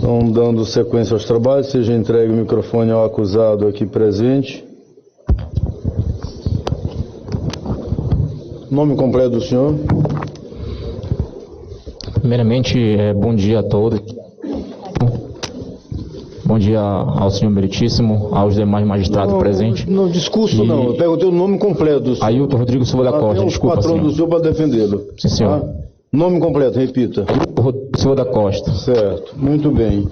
Então, dando sequência aos trabalhos, seja entregue o microfone ao acusado aqui presente. Nome completo do senhor? Primeiramente, bom dia a todos. Bom dia ao senhor Meritíssimo, aos demais magistrados presentes. No discurso não, eu perguntei o nome completo do senhor. Ailton Rodrigo Silva da Costa, desculpa, senhor. Tem os patrões do senhor para defendê-lo. Sim, senhor. Tá? Nome completo, repita. Silva da Costa. Certo, muito bem.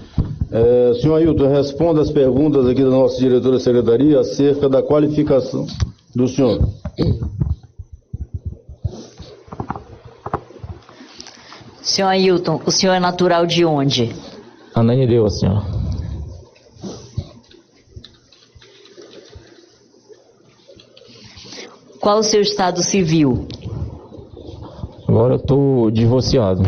Senhor Ailton, responda as perguntas aqui da nossa diretora de secretaria acerca da qualificação do senhor. Senhor Ailton, o senhor é natural de onde? Ananindeua, senhor. Qual o seu estado civil? Agora eu estou divorciado.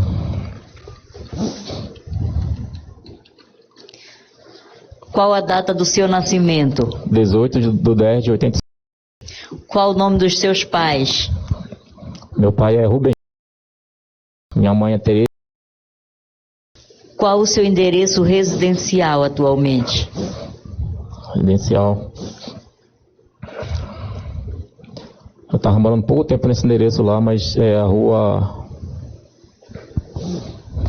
Qual a data do seu nascimento? 18/10/85. Qual o nome dos seus pais? Meu pai é Rubem. Minha mãe é Tereza. Qual o seu endereço residencial atualmente? Residencial. Eu estava morando pouco tempo nesse endereço lá, mas é a rua...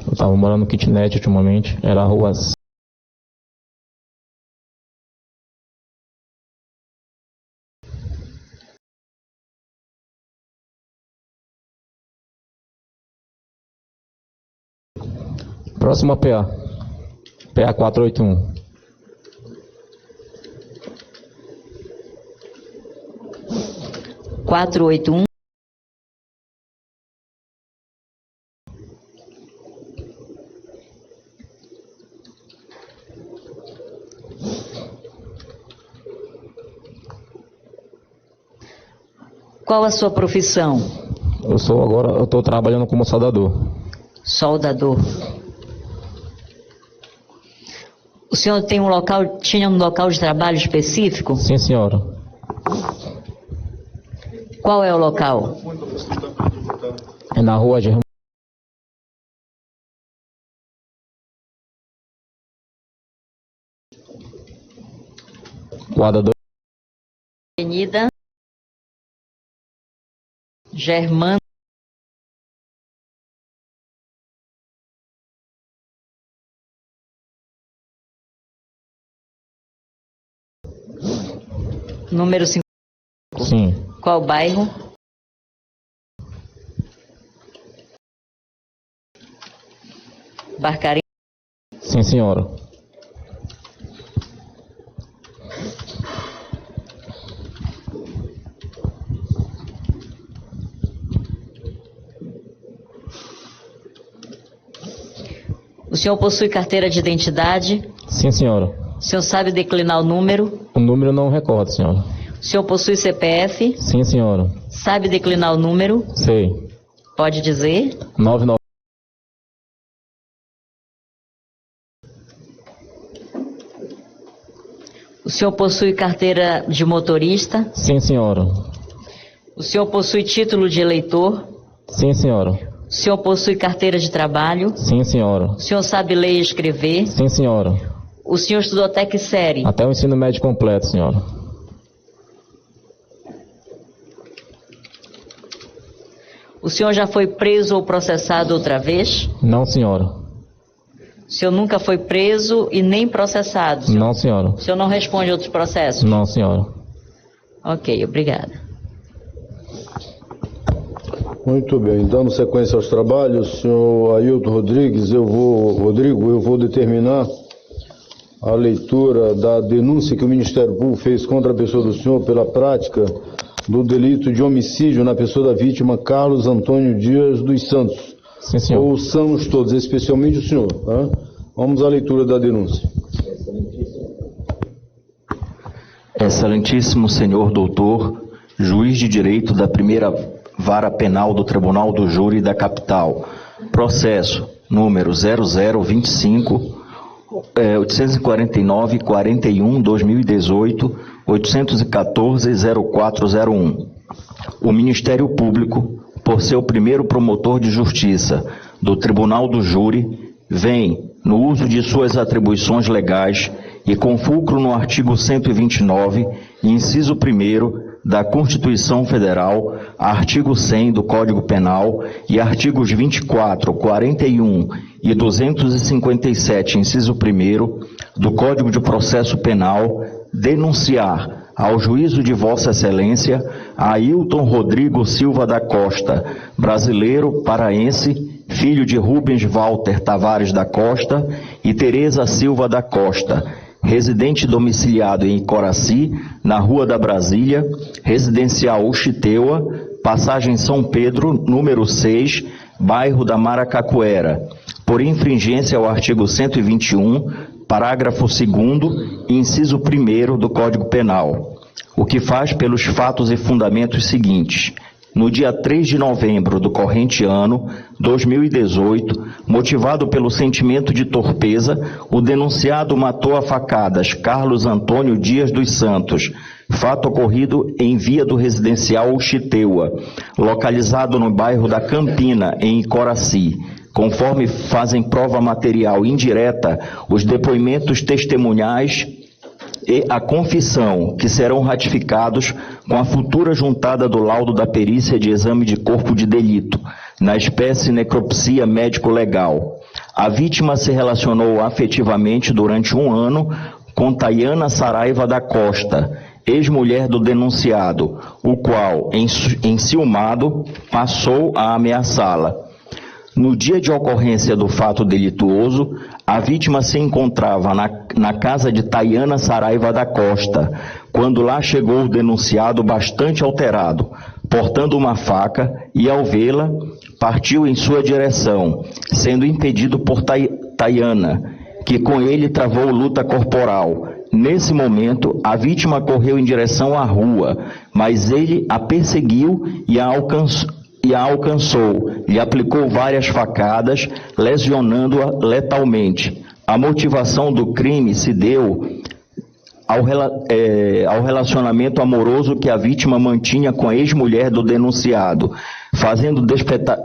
Eu estava morando no kitnet ultimamente, era a rua... Próxima PA. PA 481. Qual a sua profissão? Eu estou trabalhando como soldador. Soldador. O senhor tinha um local de trabalho específico? Sim, senhora. Qual é o local? É na rua Germano. Quadra 2. Avenida Germano. Número 5. Sim. Qual bairro? Barcarena. Sim, senhora. O senhor possui carteira de identidade? Sim, senhora. O senhor sabe declinar o número? O número não recordo, senhora. O senhor possui CPF? Sim, senhora. Sabe declinar o número? Sei. Pode dizer? 99. O senhor possui carteira de motorista? Sim, senhora. O senhor possui título de eleitor? Sim, senhora. O senhor possui carteira de trabalho? Sim, senhora. O senhor sabe ler e escrever? Sim, senhora. O senhor estudou até que série? Até o ensino médio completo, senhora. O senhor já foi preso ou processado outra vez? Não, senhora. O senhor nunca foi preso e nem processado? Não, senhora. O senhor não responde a outros processos? Não, senhora. Ok, obrigada. Muito bem, dando sequência aos trabalhos, senhor Ailton Rodrigues, eu vou determinar a leitura da denúncia que o Ministério Público fez contra a pessoa do senhor pela prática do delito de homicídio na pessoa da vítima Carlos Antônio Dias dos Santos. Sim, senhor. Ouçamos todos, especialmente o senhor. Tá? Vamos à leitura da denúncia. Excelentíssimo senhor doutor, juiz de direito da primeira Vara Penal do Tribunal do Júri da Capital, processo número 0025 849-41-2018, 814-0401. O Ministério Público, por seu primeiro promotor de justiça do Tribunal do Júri, vem, no uso de suas atribuições legais e com fulcro no artigo 129, inciso 1º da Constituição Federal, artigo 100 do Código Penal e artigos 24, 41 e 257, inciso 1º do Código de Processo Penal, denunciar ao juízo de Vossa Excelência Ailton Rodrigo Silva da Costa, brasileiro, paraense, filho de Rubens Walter Tavares da Costa e Tereza Silva da Costa, residente domiciliado em Icoraci, na Rua da Brasília, residencial Uxiteua, passagem São Pedro, número 6, bairro da Maracacuera, por infringência ao artigo 121, parágrafo 2º, inciso 1º do Código Penal, o que faz pelos fatos e fundamentos seguintes. No dia 3 de novembro do corrente ano, 2018, motivado pelo sentimento de torpeza, o denunciado matou a facadas Carlos Antônio Dias dos Santos, fato ocorrido em via do residencial Uxiteua, localizado no bairro da Campina, em Icoraci, conforme fazem prova material indireta os depoimentos testemunhais e a confissão, que serão ratificados com a futura juntada do laudo da perícia de exame de corpo de delito, na espécie necropsia médico-legal. A vítima se relacionou afetivamente durante 1 ano com Tayana Saraiva da Costa, ex-mulher do denunciado, o qual, enciumado, passou a ameaçá-la. No dia de ocorrência do fato delituoso, a vítima se encontrava na casa de Tayana Saraiva da Costa, quando lá chegou o denunciado bastante alterado, portando uma faca e, ao vê-la, partiu em sua direção, sendo impedido por Tayana, que com ele travou luta corporal. Nesse momento, a vítima correu em direção à rua, mas ele a perseguiu e a alcançou, lhe aplicou várias facadas, lesionando-a letalmente. A motivação do crime se deu ao relacionamento amoroso que a vítima mantinha com a ex-mulher do denunciado, fazendo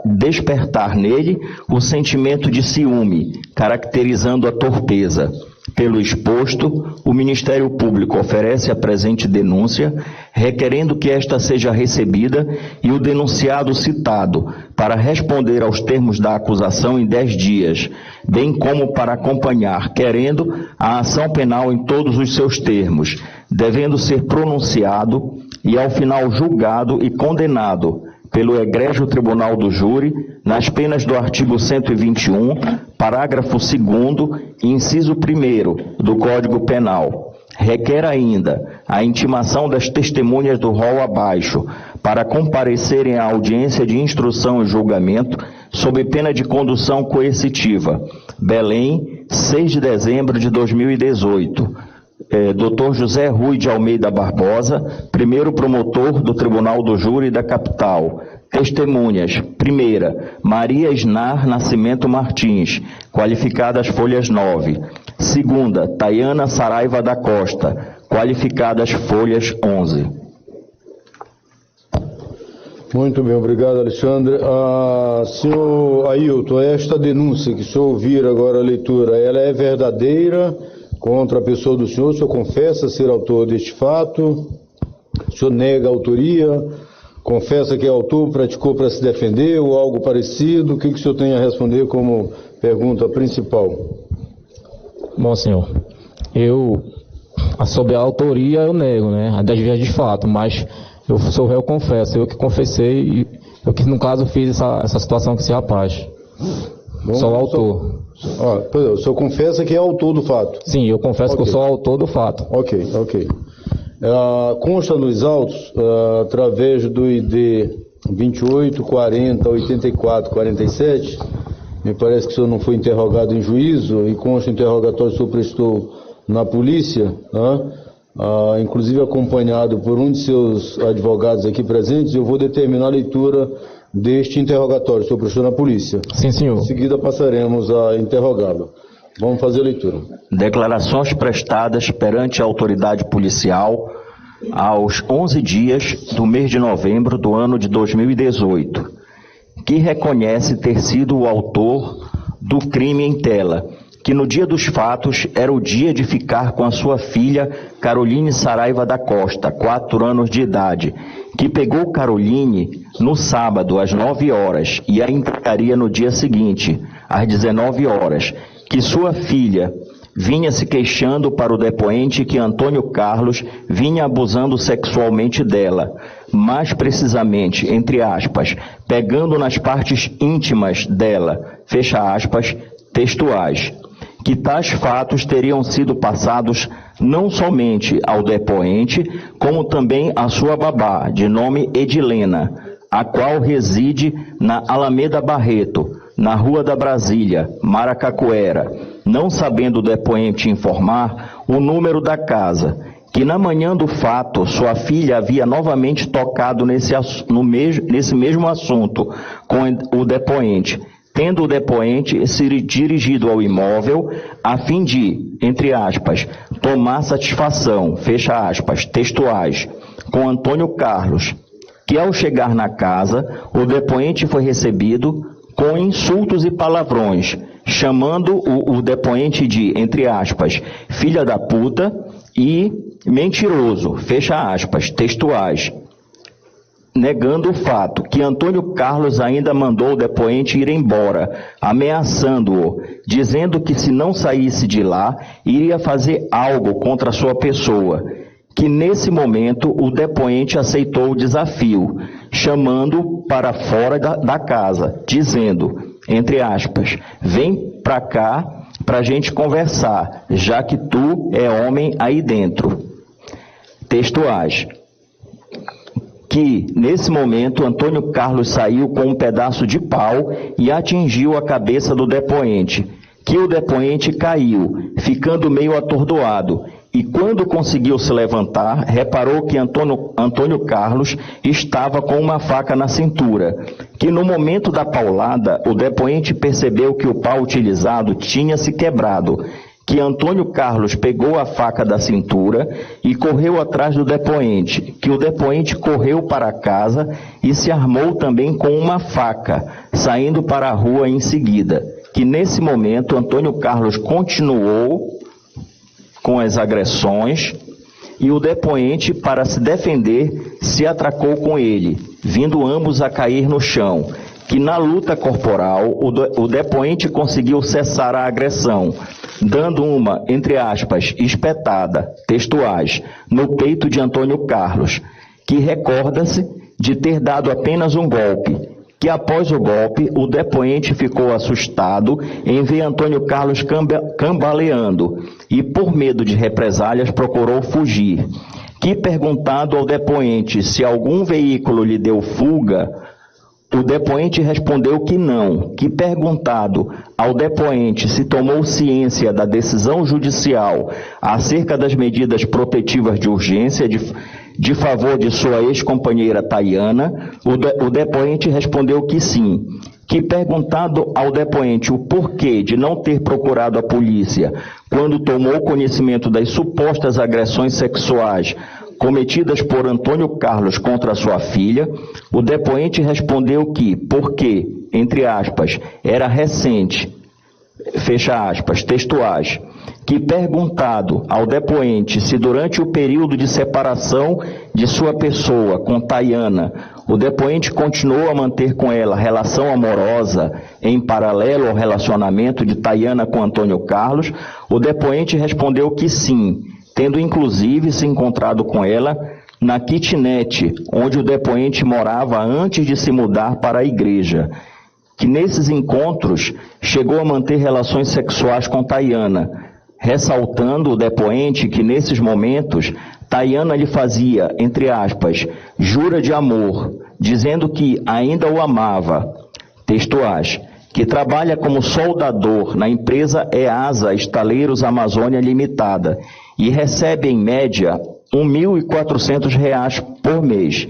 despertar nele o sentimento de ciúme, caracterizando a torpeza. Pelo exposto, o Ministério Público oferece a presente denúncia, requerendo que esta seja recebida e o denunciado citado para responder aos termos da acusação em 10 dias, bem como para acompanhar, querendo, a ação penal em todos os seus termos, devendo ser pronunciado e, ao final, julgado e condenado pelo egrégio Tribunal do Júri, nas penas do artigo 121, parágrafo 2º, inciso 1º do Código Penal. Requer ainda a intimação das testemunhas do rol abaixo para comparecerem à audiência de instrução e julgamento sob pena de condução coercitiva. Belém, 6 de dezembro de 2018. Dr. José Rui de Almeida Barbosa, primeiro promotor do Tribunal do Júri da Capital. Testemunhas: primeira, Maria Isnar Nascimento Martins, qualificadas folhas 9. Segunda, Tayana Saraiva da Costa, qualificadas folhas 11. Muito bem, obrigado, Alexandre. Senhor Ailton, esta denúncia que o senhor ouvir agora a leitura, ela é verdadeira contra a pessoa do senhor? O senhor confessa ser autor deste fato? O senhor nega a autoria? Confessa que é autor, praticou para se defender ou algo parecido? O que o senhor tem a responder como pergunta principal? Bom, senhor, sobre a autoria eu nego, né? A das vias de fato, mas eu sou réu, confesso, eu que confessei e eu que no caso fiz essa situação com esse rapaz. Bom, sou o autor. O senhor confessa que é autor do fato? Sim, eu confesso que eu sou autor do fato. Ok. Consta nos autos, através do ID 28, 40, 84, 47, me parece que o senhor não foi interrogado em juízo e consta o interrogatório que o senhor prestou na polícia, inclusive acompanhado por um de seus advogados aqui presentes. Eu vou determinar a leitura deste interrogatório que o senhor prestou na polícia. Sim, senhor. Em seguida passaremos a interrogá-lo. Vamos fazer a leitura. Declarações prestadas perante a autoridade policial aos 11 dias do mês de novembro do ano de 2018, que reconhece ter sido o autor do crime em tela, que no dia dos fatos era o dia de ficar com a sua filha Caroline Saraiva da Costa, 4 anos de idade, que pegou Caroline no sábado às 9 horas e a entregaria no dia seguinte, às 19 horas, que sua filha vinha se queixando para o depoente que Antônio Carlos vinha abusando sexualmente dela, mais precisamente, entre aspas, pegando nas partes íntimas dela, fecha aspas, textuais, que tais fatos teriam sido passados não somente ao depoente, como também à sua babá, de nome Edilena, a qual reside na Alameda Barreto, na Rua da Brasília, Maracacuera, não sabendo o depoente informar o número da casa, que na manhã do fato sua filha havia novamente tocado nesse mesmo assunto com o depoente, tendo o depoente se dirigido ao imóvel a fim de, entre aspas, tomar satisfação, fecha aspas, textuais, com Antônio Carlos, que ao chegar na casa, o depoente foi recebido com insultos e palavrões, chamando o depoente de, entre aspas, filha da puta e mentiroso, fecha aspas, textuais, negando o fato que Antônio Carlos ainda mandou o depoente ir embora, ameaçando-o, dizendo que se não saísse de lá, iria fazer algo contra a sua pessoa, que nesse momento o depoente aceitou o desafio, chamando para fora da casa, dizendo, entre aspas, vem pra cá pra gente conversar, já que tu é homem aí dentro. Textuais. Que, nesse momento, Antônio Carlos saiu com um pedaço de pau e atingiu a cabeça do depoente, que o depoente caiu, ficando meio atordoado, e quando conseguiu se levantar, reparou que Antônio Carlos estava com uma faca na cintura, que no momento da paulada, o depoente percebeu que o pau utilizado tinha se quebrado, que Antônio Carlos pegou a faca da cintura e correu atrás do depoente, que o depoente correu para casa e se armou também com uma faca, saindo para a rua em seguida, que nesse momento Antônio Carlos continuou com as agressões e o depoente, para se defender, se atracou com ele, vindo ambos a cair no chão, que na luta corporal o depoente conseguiu cessar a agressão, dando uma, entre aspas, espetada, textuais, no peito de Antônio Carlos, que recorda-se de ter dado apenas um golpe, que após o golpe, o depoente ficou assustado em ver Antônio Carlos cambaleando e, por medo de represálias, procurou fugir. Que, perguntado ao depoente se algum veículo lhe deu fuga, o depoente respondeu que não, que perguntado ao depoente se tomou ciência da decisão judicial acerca das medidas protetivas de urgência de favor de sua ex-companheira Tayana, o depoente respondeu que sim, que perguntado ao depoente o porquê de não ter procurado a polícia quando tomou conhecimento das supostas agressões sexuais cometidas por Antônio Carlos contra sua filha, o depoente respondeu que, porque, entre aspas, era recente, fecha aspas, textuais, que perguntado ao depoente se durante o período de separação de sua pessoa com Tayana, o depoente continuou a manter com ela relação amorosa em paralelo ao relacionamento de Tayana com Antônio Carlos, o depoente respondeu que sim, tendo inclusive se encontrado com ela na kitnet, onde o depoente morava antes de se mudar para a igreja, que nesses encontros chegou a manter relações sexuais com Tayana, ressaltando o depoente que nesses momentos Tayana lhe fazia, entre aspas, jura de amor, dizendo que ainda o amava, textuais, que trabalha como soldador na empresa EASA Estaleiros Amazônia Limitada e recebe em média R$ 1.400 por mês,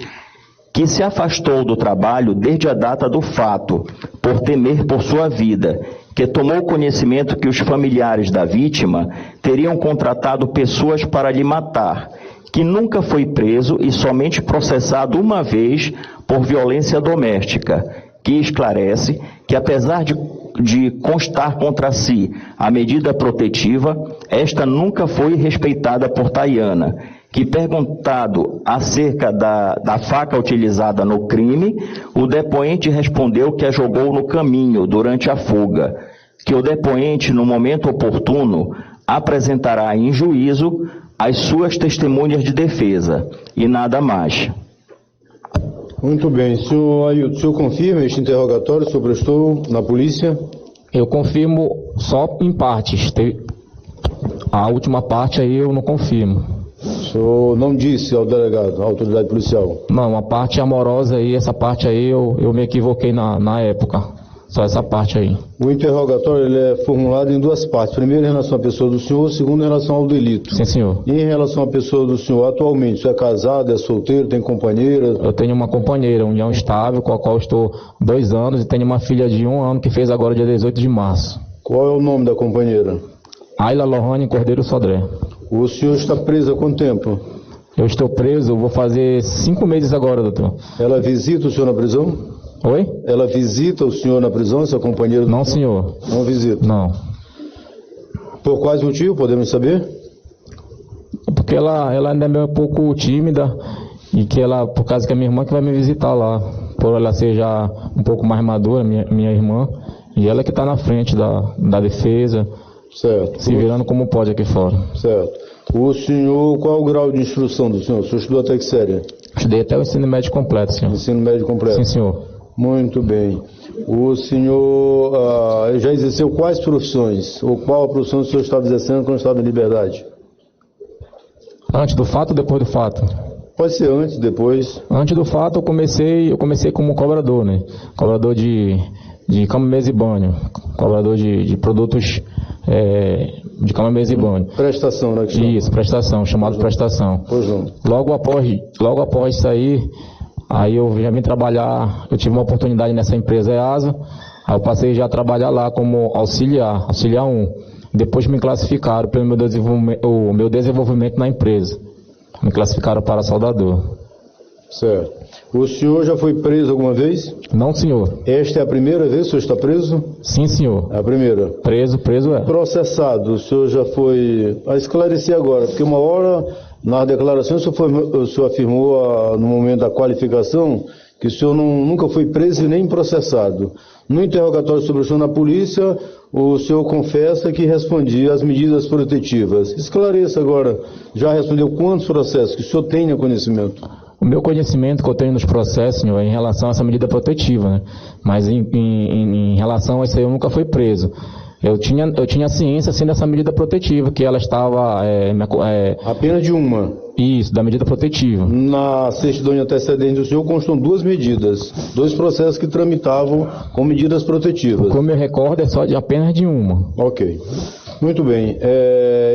que se afastou do trabalho desde a data do fato, por temer por sua vida, que tomou conhecimento que os familiares da vítima teriam contratado pessoas para lhe matar, que nunca foi preso e somente processado uma vez por violência doméstica, que esclarece que apesar de de constar contra si a medida protetiva, esta nunca foi respeitada por Tayana, que, perguntado acerca da faca utilizada no crime, o depoente respondeu que a jogou no caminho durante a fuga, que o depoente, no momento oportuno, apresentará em juízo as suas testemunhas de defesa e nada mais. Muito bem. Senhor Ailton, o senhor confirma este interrogatório que o senhor prestou na polícia? Eu confirmo só em partes. A última parte aí eu não confirmo. O senhor não disse ao delegado, à autoridade policial? Não, a parte amorosa aí, essa parte aí eu me equivoquei na época. Só essa parte aí. O interrogatório ele é formulado em duas partes. Primeiro em relação à pessoa do senhor, segundo em relação ao delito. Sim, senhor. E em relação à pessoa do senhor, atualmente, o senhor é casado, é solteiro, tem companheira? Eu tenho uma companheira, união estável, com a qual estou 2 anos, e tenho uma filha de 1 ano que fez agora dia 18 de março. Qual é o nome da companheira? Ayla Lohane Cordeiro Sodré. O senhor está preso há quanto tempo? Eu estou preso, vou fazer 5 meses agora, doutor. Ela visita o senhor na prisão? Oi? Ela visita o senhor na prisão, essa companheira? Não, senhor. Não visita? Não. Por quais motivos, podemos saber? Porque ela ainda é meio pouco tímida, e que ela, por causa que é minha irmã que vai me visitar lá, por ela ser já um pouco mais madura, minha irmã, e ela que está na frente da defesa, Certo. se virando como pode aqui fora. Certo. O senhor, qual é o grau de instrução do senhor? O senhor estudou até que série? Estudei até o ensino médio completo, senhor. Ensino médio completo? Sim, senhor. Muito bem. O senhor já exerceu quais profissões? Ou qual a profissão que o senhor estava exercendo quando estava em liberdade? Antes do fato ou depois do fato? Pode ser antes, depois. Antes do fato eu comecei como cobrador, né? Cobrador de cama, mesa e banho. Cobrador de produtos de cama, mesa e banho. Prestação, né? Que chama? Isso, prestação, chamado prestação. Pois não. Logo após isso aí eu já vim trabalhar, eu tive uma oportunidade nessa empresa EASA, aí eu passei já a trabalhar lá como auxiliar 1. Depois me classificaram pelo meu desenvolvimento na empresa. Me classificaram para soldador. Certo. O senhor já foi preso alguma vez? Não, senhor. Esta é a primeira vez que o senhor está preso? Sim, senhor. É a primeira. Preso é. Processado, o senhor já foi... A esclarecer agora, porque uma hora, na declaração, o senhor afirmou, no momento da qualificação, que o senhor nunca foi preso e nem processado. No interrogatório sobre o senhor na polícia, o senhor confessa que respondia às medidas protetivas. Esclareça agora, já respondeu quantos processos que o senhor tenha conhecimento? O meu conhecimento que eu tenho nos processos, senhor, é em relação a essa medida protetiva, né? Mas em relação a isso aí eu nunca fui preso. Eu tinha ciência, assim, dessa medida protetiva, que ela estava... Apenas de uma? Isso, da medida protetiva. Na certidão de antecedente do senhor constam 2 medidas, 2 processos que tramitavam com medidas protetivas. Como eu recordo, é só apenas de uma. Ok. Muito bem.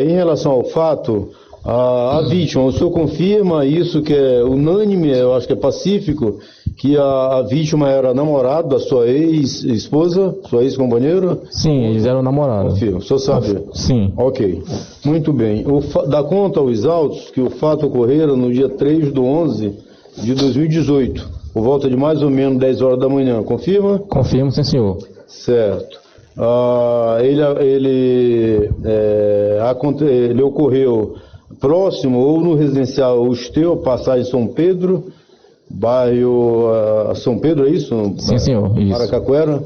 Em relação ao fato... A vítima, o senhor confirma isso que é unânime, eu acho que é pacífico, que a vítima era namorada da sua ex-esposa, sua ex-companheira? Sim, eles eram namorados. Confirma, o senhor sabe? Sim. Ok, muito bem. Dá conta aos autos que o fato ocorrera no dia 3/11 de 2018, por volta de mais ou menos 10 horas da manhã, confirma? Confirmo, sim, senhor. Certo. Ele ocorreu próximo ou no residencial Usteu, passagem São Pedro, bairro São Pedro, é isso? Sim, senhor, isso. Aracaquera,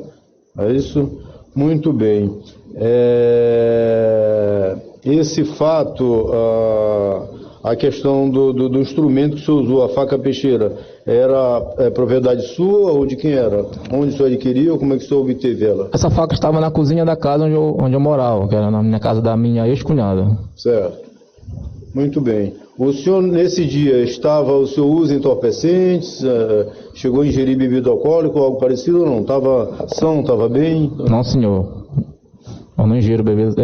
é isso? Muito bem. Esse fato, a questão do instrumento que o senhor usou, a faca peixeira, era propriedade sua ou de quem era? Onde o senhor adquiriu, como é que o senhor obteve ela? Essa faca estava na cozinha da casa onde eu morava, que era na minha casa da minha ex-cunhada. Certo. Muito bem. O senhor, nesse dia, o senhor usa entorpecentes, chegou a ingerir bebida alcoólica ou algo parecido ou não? Estava são, estava bem? Não, senhor. Eu não ingiro bebidas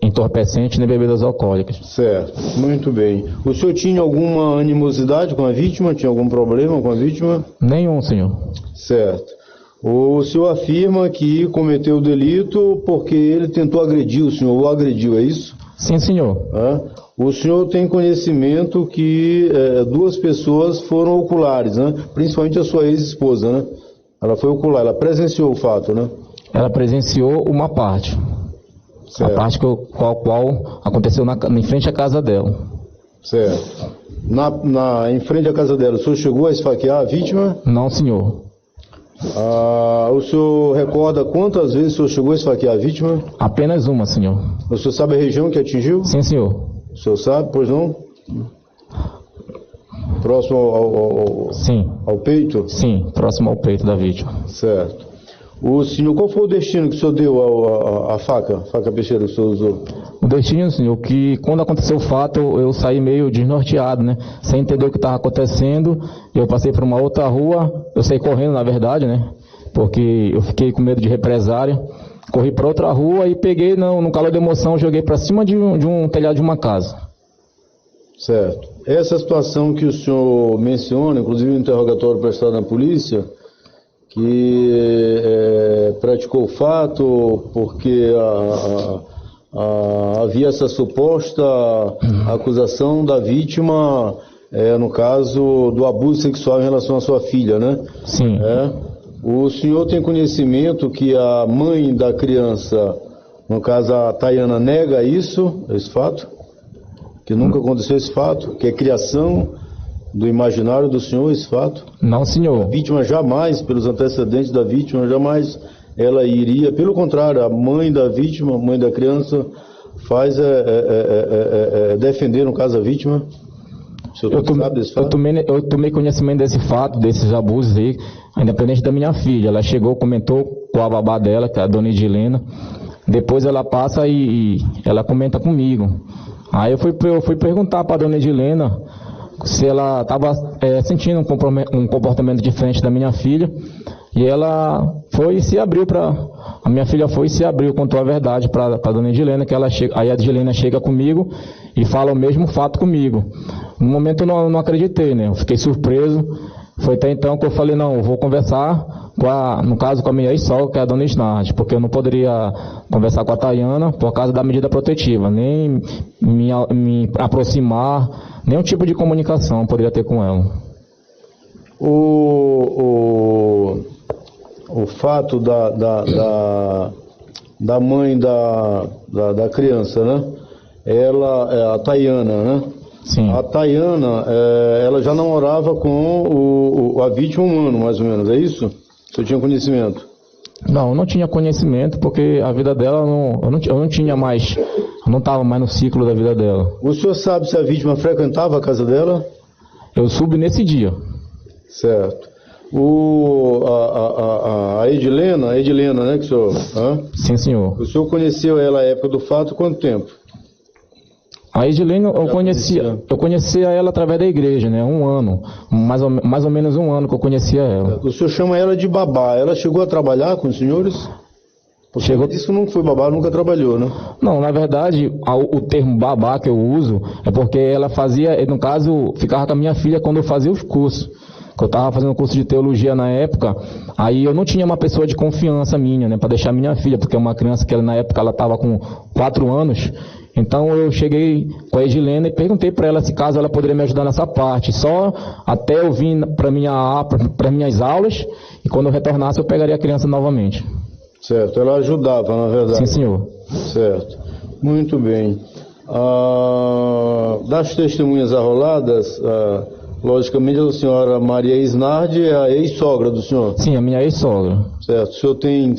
entorpecentes nem bebidas alcoólicas. Certo. Muito bem. O senhor tinha alguma animosidade com a vítima? Tinha algum problema com a vítima? Nenhum, senhor. Certo. O senhor afirma que cometeu o delito porque ele tentou agredir o senhor, ou agrediu, é isso? Sim, senhor. O senhor tem conhecimento que 2 pessoas foram oculares, né? Principalmente a sua ex-esposa, né? Ela foi ocular, ela presenciou o fato, né? ela presenciou uma parte. Certo. A parte qual aconteceu em frente à casa dela. Certo. Em frente à casa dela, o senhor chegou a esfaquear a vítima? Não, senhor. O senhor recorda quantas vezes o senhor chegou a esfaquear a vítima? Apenas uma, senhor. O senhor sabe a região que atingiu? Sim, senhor. O senhor sabe, pois não? Próximo Sim. ao peito? Sim, próximo ao peito da vítima. Certo. O senhor, qual foi o destino que o senhor deu à faca peixeira que o senhor usou? O destino, senhor, que quando aconteceu o fato, eu saí meio desnorteado, né? Sem entender o que estava acontecendo. Eu passei por uma outra rua, eu saí correndo, na verdade, né? Porque eu fiquei com medo de represária. Corri para outra rua e peguei, no calor da emoção, joguei para cima de um telhado de uma casa. Certo. Essa situação que o senhor menciona, inclusive no interrogatório prestado na polícia, que praticou o fato porque havia essa suposta acusação da vítima, no caso do abuso sexual em relação à sua filha, né? Sim. O senhor tem conhecimento que a mãe da criança, no caso a Tayana, nega esse fato? Que nunca aconteceu esse fato? Que é criação do imaginário do senhor esse fato? Não, senhor. A vítima jamais, pelos antecedentes da vítima, jamais ela iria, pelo contrário, a mãe da vítima, a mãe da criança, faz defender, no caso, a vítima. O senhor sabe desse fato? Eu tomei conhecimento desse fato, desses abusos aí, independente da minha filha. Ela chegou, comentou com a babá dela, que é a dona Edilena. Depois ela passa e ela comenta comigo. Aí eu fui perguntar para a dona Edilena se ela estava sentindo um comportamento diferente da minha filha, e ela foi e se abriu a minha filha foi e se abriu, contou a verdade para a dona Edilena, que aí a Edilena chega comigo e fala o mesmo fato comigo. No momento eu não acreditei, né? Eu fiquei surpreso. Foi até então que eu falei, não, eu vou conversar no caso com a minha ex-sogra, que é a dona Snardi, porque eu não poderia conversar com a Tayana por causa da medida protetiva, nem me aproximar, nenhum tipo de comunicação poderia ter com ela. O fato da mãe da criança, né? A Tayana, né? Sim. A Tayana, ela já namorava com a vítima um ano, mais ou menos, é isso? O senhor tinha conhecimento? Não, eu não tinha conhecimento, porque a vida dela, eu não tinha mais, eu não estava mais no ciclo da vida dela. O senhor sabe se a vítima frequentava a casa dela? Eu soube nesse dia. Certo. A Edilena, né, que o senhor... Sim, senhor. O senhor conheceu ela à época do fato, quanto tempo? A Edilene eu conhecia ela através da igreja, né? Um ano, mais ou menos um ano que eu conhecia ela. O senhor chama ela de babá, ela chegou a trabalhar com os senhores? Porque Chegou... Isso não foi babá, nunca trabalhou, né? Não, na verdade, o termo babá que eu uso é porque ela fazia, no caso, ficava com a minha filha quando eu fazia os cursos. Eu estava fazendo curso de teologia na época, aí eu não tinha uma pessoa de confiança minha, né? Para deixar minha filha, porque é uma criança que na época ela estava com 4 anos. Então eu cheguei com a Edilena e perguntei para ela se caso ela poderia me ajudar nessa parte. Só até eu vir para minhas aulas, e quando eu retornasse eu pegaria a criança novamente. Certo, ela ajudava, na verdade. Sim, senhor. Certo, muito bem. Das testemunhas arroladas, logicamente a senhora Maria Isnardi é a ex-sogra do senhor? Sim, a minha ex-sogra. Certo, o senhor tem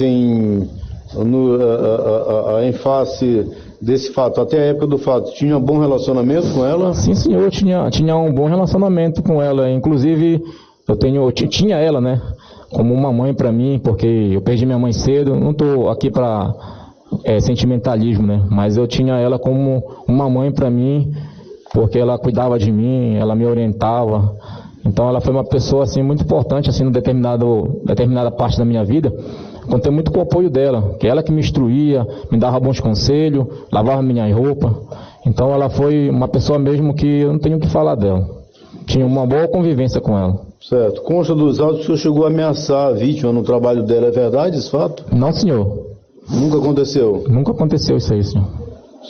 em face desse fato, até a época do fato, tinha um bom relacionamento com ela? Sim, senhor, eu tinha um bom relacionamento com ela. Inclusive, eu tinha ela, né, como uma mãe para mim, porque eu perdi minha mãe cedo. Não estou aqui para sentimentalismo, né, mas eu tinha ela como uma mãe para mim, porque ela cuidava de mim, ela me orientava. Então ela foi uma pessoa assim muito importante assim, em determinada parte da minha vida. Contei muito com o apoio dela, que ela que me instruía, me dava bons conselhos, lavava minha roupa. Então ela foi uma pessoa mesmo que eu não tenho o que falar dela. Tinha uma boa convivência com ela. Certo. Consta dos autos que o senhor chegou a ameaçar a vítima no trabalho dela, é verdade esse fato? Não, senhor. Nunca aconteceu? Nunca aconteceu isso aí, senhor.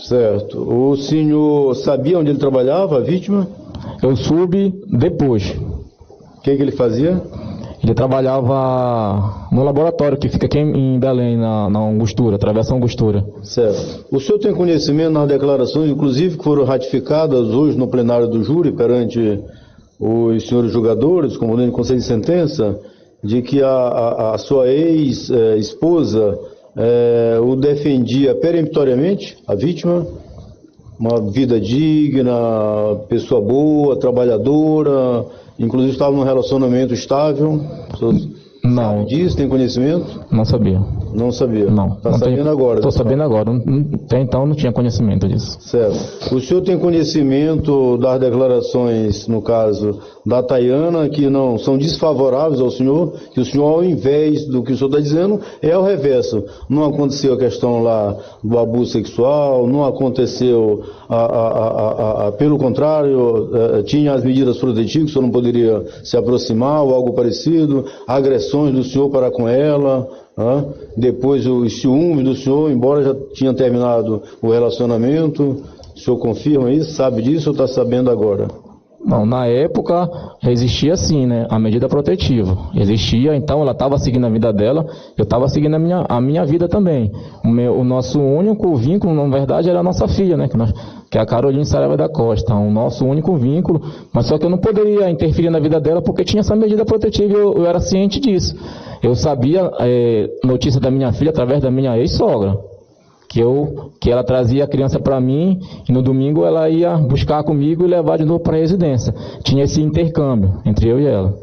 Certo. O senhor sabia onde ele trabalhava, a vítima? Eu soube depois. O que ele fazia? Ele trabalhava no laboratório que fica aqui em Belém, na Angostura, Travessa Angostura. Certo. O senhor tem conhecimento nas declarações, inclusive, que foram ratificadas hoje no plenário do júri, perante os senhores julgadores, componente do conselho de sentença, de que a sua ex-esposa o defendia peremptoriamente, a vítima, uma vida digna, pessoa boa, trabalhadora, inclusive estava num relacionamento estável. Não. Sabe disso? Tem conhecimento? Não sabia. Não sabia? Não. Está sabendo agora? Estou sabendo agora. Até então não tinha conhecimento disso. Certo. O senhor tem conhecimento das declarações, no caso da Tayana, que não são desfavoráveis ao senhor, que o senhor, ao invés do que o senhor está dizendo, é o reverso. Não aconteceu a questão lá do abuso sexual, não aconteceu, pelo contrário, tinha as medidas protetivas, o senhor não poderia se aproximar ou algo parecido, agressões do senhor para com ela, depois os ciúmes do senhor, embora já tinha terminado o relacionamento. O senhor confirma isso? Sabe disso ou está sabendo agora? Não, na época existia sim, né, a medida protetiva. Existia, então ela estava seguindo a vida dela, eu estava seguindo a minha vida também. O nosso único vínculo, na verdade, era a nossa filha, né, que é a Caroline Saraiva da Costa, o nosso único vínculo, mas só que eu não poderia interferir na vida dela porque tinha essa medida protetiva e eu era ciente disso. Eu sabia notícia da minha filha através da minha ex-sogra. Que ela trazia a criança para mim e no domingo ela ia buscar comigo e levar de novo para a residência. Tinha esse intercâmbio entre eu e ela.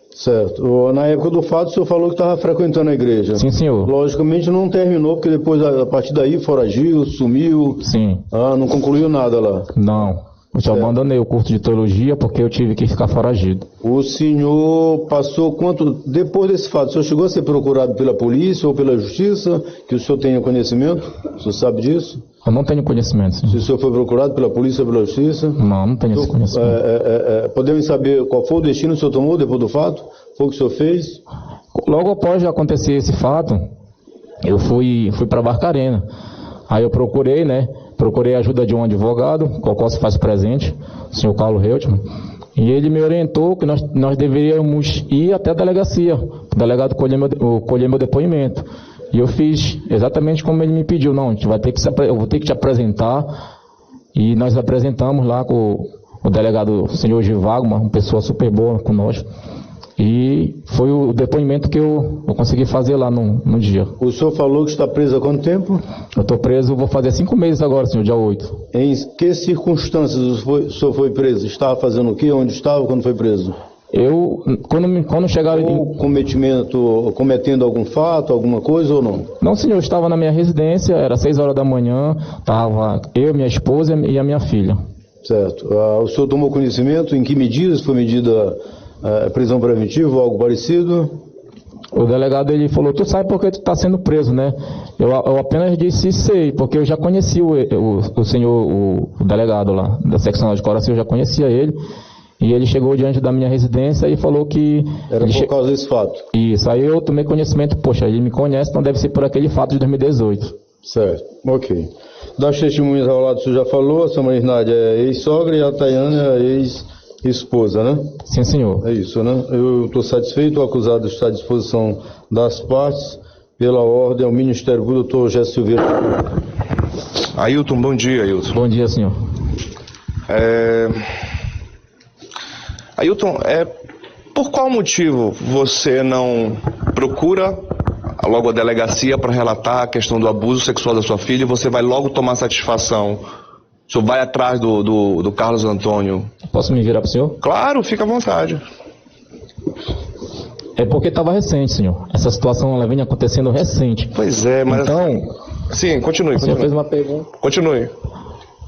Certo. Na época do fato, o senhor falou que estava frequentando a igreja. Sim, senhor. Logicamente não terminou, porque depois, a partir daí, foragiu, sumiu. Sim. Não concluiu nada lá. Não. Eu abandonei o curso de teologia porque eu tive que ficar foragido. O senhor passou depois desse fato, o senhor chegou a ser procurado pela polícia ou pela justiça, que o senhor tenha conhecimento? O senhor sabe disso? Eu não tenho conhecimento, sim. Se o senhor foi procurado pela polícia ou pela justiça? Não tenho esse conhecimento. Podemos saber qual foi o destino que o senhor tomou depois do fato? Foi o que o senhor fez? Logo após acontecer esse fato, eu fui para Barcarena. Aí eu procurei a ajuda de um advogado, com o qual se faz presente, o senhor Carlos Reutemann, e ele me orientou que nós deveríamos ir até a delegacia, o delegado colher meu depoimento. E eu fiz exatamente como ele me pediu. Não, eu vou ter que te apresentar, e nós apresentamos lá com o delegado, o senhor Givago, uma pessoa super boa conosco. E foi o depoimento que eu consegui fazer lá no dia. O senhor falou que está preso há quanto tempo? Eu estou preso, vou fazer 5 meses agora, senhor, dia 8. Em que circunstâncias o senhor foi preso? Estava fazendo o quê? Onde estava quando foi preso? Quando chegaram... cometendo algum fato, alguma coisa ou não? Não, senhor, eu estava na minha residência, era 6 horas da manhã, estava eu, minha esposa e a minha filha. Certo. O senhor tomou conhecimento em que medidas foi medida... prisão preventiva ou algo parecido? O delegado ele falou, tu sabe por que tu está sendo preso, né? Eu apenas disse sei, porque eu já conheci o senhor, o delegado lá da seccional de Coração, eu já conhecia ele, e ele chegou diante da minha residência e falou que... Era por causa desse fato? Isso, aí eu tomei conhecimento, poxa, ele me conhece, então deve ser por aquele fato de 2018. Certo, ok. Das testemunhas ao lado, o senhor já falou, a senhora Nádia é ex-sogra e a Tayana é ex-esposa, né? Sim, senhor. É isso, né? Eu estou satisfeito, o acusado está à disposição das partes, pela ordem ao Ministério Público, doutor José Silveira. Ailton, bom dia, Ailton. Bom dia, senhor. Ailton, por qual motivo você não procura logo a delegacia para relatar a questão do abuso sexual da sua filha e você vai logo tomar satisfação? O senhor vai atrás do Carlos Antônio? Posso me virar para o senhor? Claro, fica à vontade. É porque estava recente, senhor. Essa situação ela vem acontecendo recente. Pois é, mas... Então... Sim, continue. O senhor fez uma pergunta. Continue.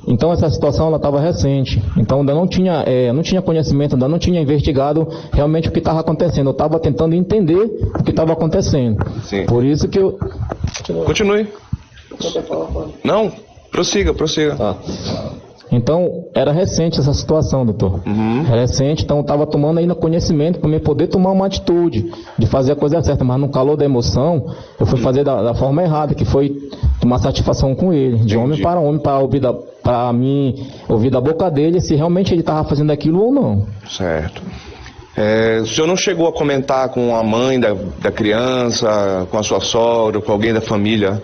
Então essa situação ela estava recente. Então ainda não tinha conhecimento, ainda não tinha investigado realmente o que estava acontecendo. Eu estava tentando entender o que estava acontecendo. Sim. Por isso que eu... Continue. Não, prossiga. Tá. Então, era recente essa situação, doutor. Era recente, então eu estava tomando ainda conhecimento para eu poder tomar uma atitude de fazer a coisa certa, mas no calor da emoção, eu fui fazer da forma errada, que foi tomar satisfação com ele, de homem, para ouvir da boca dele se realmente ele estava fazendo aquilo ou não. Certo. O senhor não chegou a comentar com a mãe da criança, com a sua sogra, com alguém da família,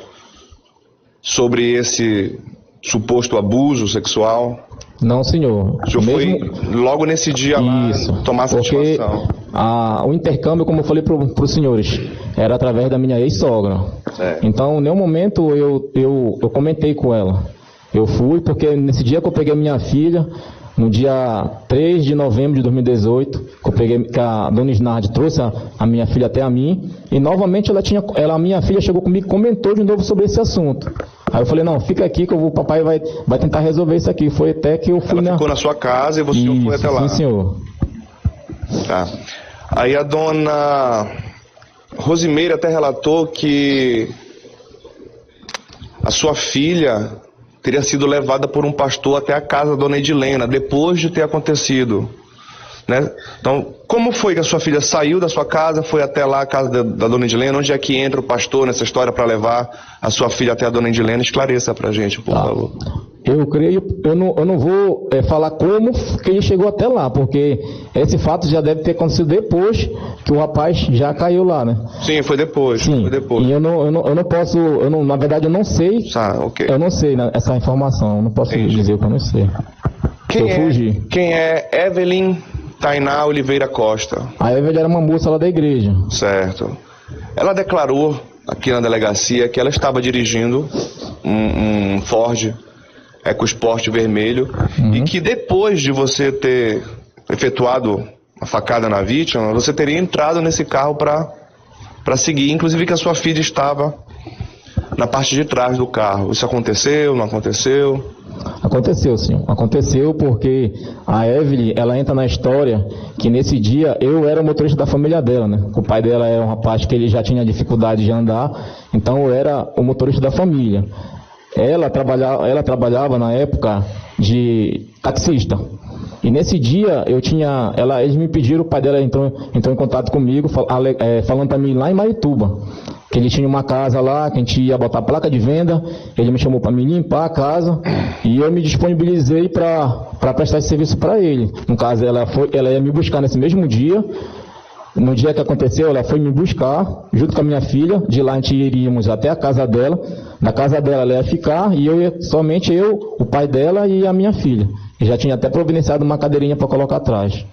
sobre esse suposto abuso sexual? Não, senhor. O senhor foi logo nesse dia lá tomar satisfação? O intercâmbio, como eu falei para os senhores, era através da minha ex-sogra. Então, em nenhum momento eu comentei com ela. Eu fui porque nesse dia que eu peguei minha filha, no dia 3 de novembro de 2018, que a dona Isnardi trouxe a minha filha até a mim, e novamente a minha filha chegou comigo e comentou de novo sobre esse assunto. Aí eu falei, não, fica aqui que o papai vai tentar resolver isso aqui. Foi até que eu fui Ela ficou na sua casa e você foi até lá? Sim, senhor. Tá. Aí a dona Rosimeira até relatou que a sua filha teria sido levada por um pastor até a casa da dona Edilena, depois de ter acontecido, né? Então, como foi que a sua filha saiu da sua casa, foi até lá a casa da dona Edilena? Onde é que entra o pastor nessa história para levar a sua filha até a dona Edilena? Esclareça pra gente, por favor. Eu creio, eu não vou falar como que ele chegou até lá, porque esse fato já deve ter acontecido depois que o rapaz já caiu lá, né? Sim, foi depois. Sim, foi depois. E eu não posso, na verdade eu não sei, Okay. Eu não sei essa informação, eu não posso dizer o que eu não sei. Quem é Evelyn Tainá Oliveira Costa? A Evelyn era uma moça lá da igreja. Certo. Ela declarou aqui na delegacia que ela estava dirigindo um Ford EcoSport vermelho, e que depois de você ter efetuado a facada na vítima, você teria entrado nesse carro para seguir, inclusive que a sua filha estava na parte de trás do carro. Isso aconteceu, não aconteceu? Aconteceu, sim. Aconteceu porque a Evelyn, ela entra na história que nesse dia eu era o motorista da família dela, né? O pai dela era um rapaz que ele já tinha dificuldade de andar, então eu era o motorista da família. Ela trabalhava na época de taxista. E nesse dia eles me pediram, o pai dela entrou em contato comigo, falando para mim lá em Marituba, que ele tinha uma casa lá, que a gente ia botar placa de venda. Ele me chamou para me limpar a casa e eu me disponibilizei para prestar esse serviço para ele. No caso, ela ia me buscar nesse mesmo dia. No dia que aconteceu, ela foi me buscar, junto com a minha filha. De lá a gente iríamos até a casa dela. Na casa dela ela ia ficar e somente eu, o pai dela e a minha filha. E já tinha até providenciado uma cadeirinha para colocar atrás.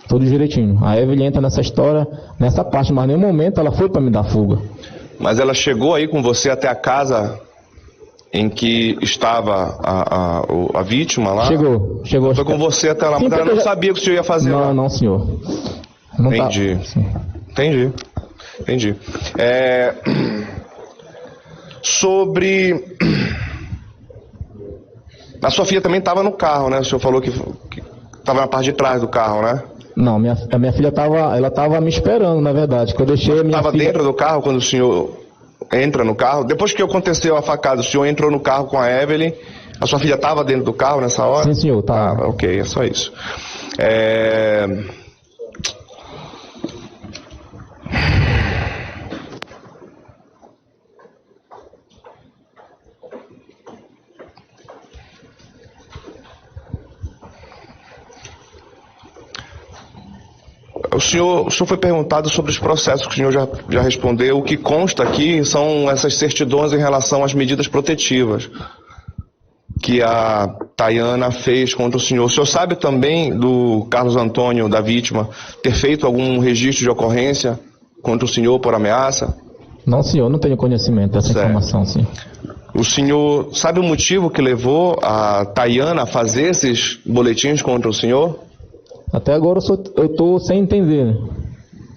Tudo direitinho. A Evelyn entra nessa história, nessa parte, mas em nenhum momento ela foi para me dar fuga. Mas ela chegou aí com você até a casa em que estava a vítima lá? Chegou. Foi com você até lá, Sim, mas ela não sabia o que o senhor ia fazer lá? Não, senhor. Não Entendi. Entendi. Sobre... A sua filha também estava no carro, né? O senhor falou que estava na parte de trás do carro, né? Não, a minha filha estava me esperando, na verdade, que eu deixei a minha filha... Estava dentro do carro quando o senhor entra no carro? Depois que aconteceu a facada, o senhor entrou no carro com a Evelyn, a sua filha estava dentro do carro nessa hora? Sim, senhor, tá. Ok, é só isso. O senhor foi perguntado sobre os processos que o senhor já respondeu. O que consta aqui são essas certidões em relação às medidas protetivas que a Tayana fez contra o senhor. O senhor sabe também do Carlos Antônio, da vítima, ter feito algum registro de ocorrência contra o senhor por ameaça? Não, senhor, não tenho conhecimento dessa informação, sim. O senhor sabe o motivo que levou a Tayana a fazer esses boletins contra o senhor? Até agora eu estou sem entender, né?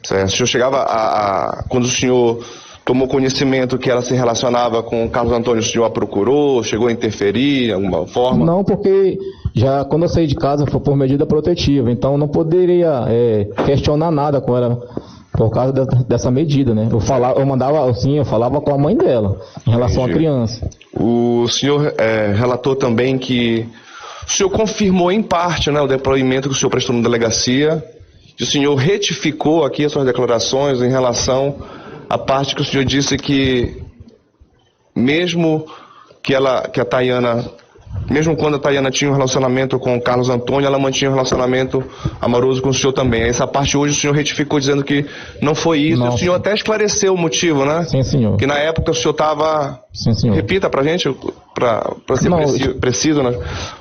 Certo. O senhor chegava quando o senhor tomou conhecimento que ela se relacionava com o Carlos Antônio, o senhor a procurou, chegou a interferir de alguma forma? Não, porque já quando eu saí de casa foi por medida protetiva, então não poderia questionar nada com ela por causa dessa medida, né? Eu falava com a mãe dela em relação à criança. O senhor relatou também que o senhor confirmou em parte, né, o depoimento que o senhor prestou na delegacia, que o senhor retificou aqui as suas declarações em relação à parte que o senhor disse que mesmo que a Tayana Mesmo quando a Tayana tinha um relacionamento com o Carlos Antônio, ela mantinha um relacionamento amoroso com o senhor também. Essa parte hoje o senhor retificou dizendo que não foi isso. Não, o senhor até esclareceu o motivo, né? Sim, senhor. Que na época o senhor estava... Sim, senhor. Repita pra gente, pra ser Não, preciso, né?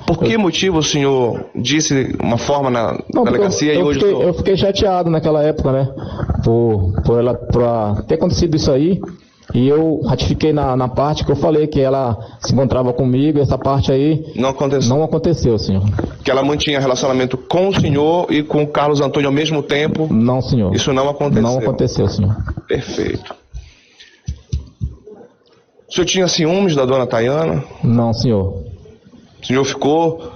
Por que motivo o senhor disse uma forma na Não, delegacia e hoje... eu fiquei chateado naquela época, né? Por ter acontecido isso aí. E eu ratifiquei na parte que eu falei que ela se encontrava comigo, essa parte aí Não aconteceu. não aconteceu, senhor. Que ela mantinha relacionamento com o senhor e com o Carlos Antônio ao mesmo tempo. Não, senhor. Isso não aconteceu. Não aconteceu, senhor. Perfeito. O senhor tinha ciúmes da dona Tayana? Não, senhor. O senhor ficou...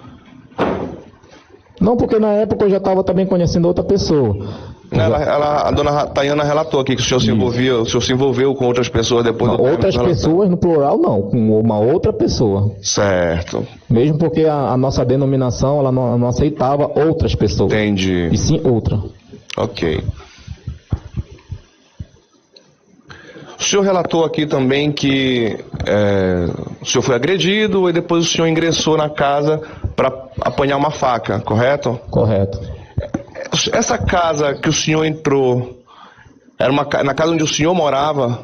Não, porque na época eu já estava também conhecendo outra pessoa. A dona Tayana relatou aqui que o senhor se envolveu com outras pessoas depois do Outras término do pessoas, no plural, não. Com uma outra pessoa. Certo. Mesmo porque a nossa denominação, ela não aceitava outras pessoas. Entendi. E sim outra. Ok. O senhor relatou aqui também que o senhor foi agredido e depois o senhor ingressou na casa para apanhar uma faca, correto? Correto. Essa casa que o senhor entrou, era na casa onde o senhor morava?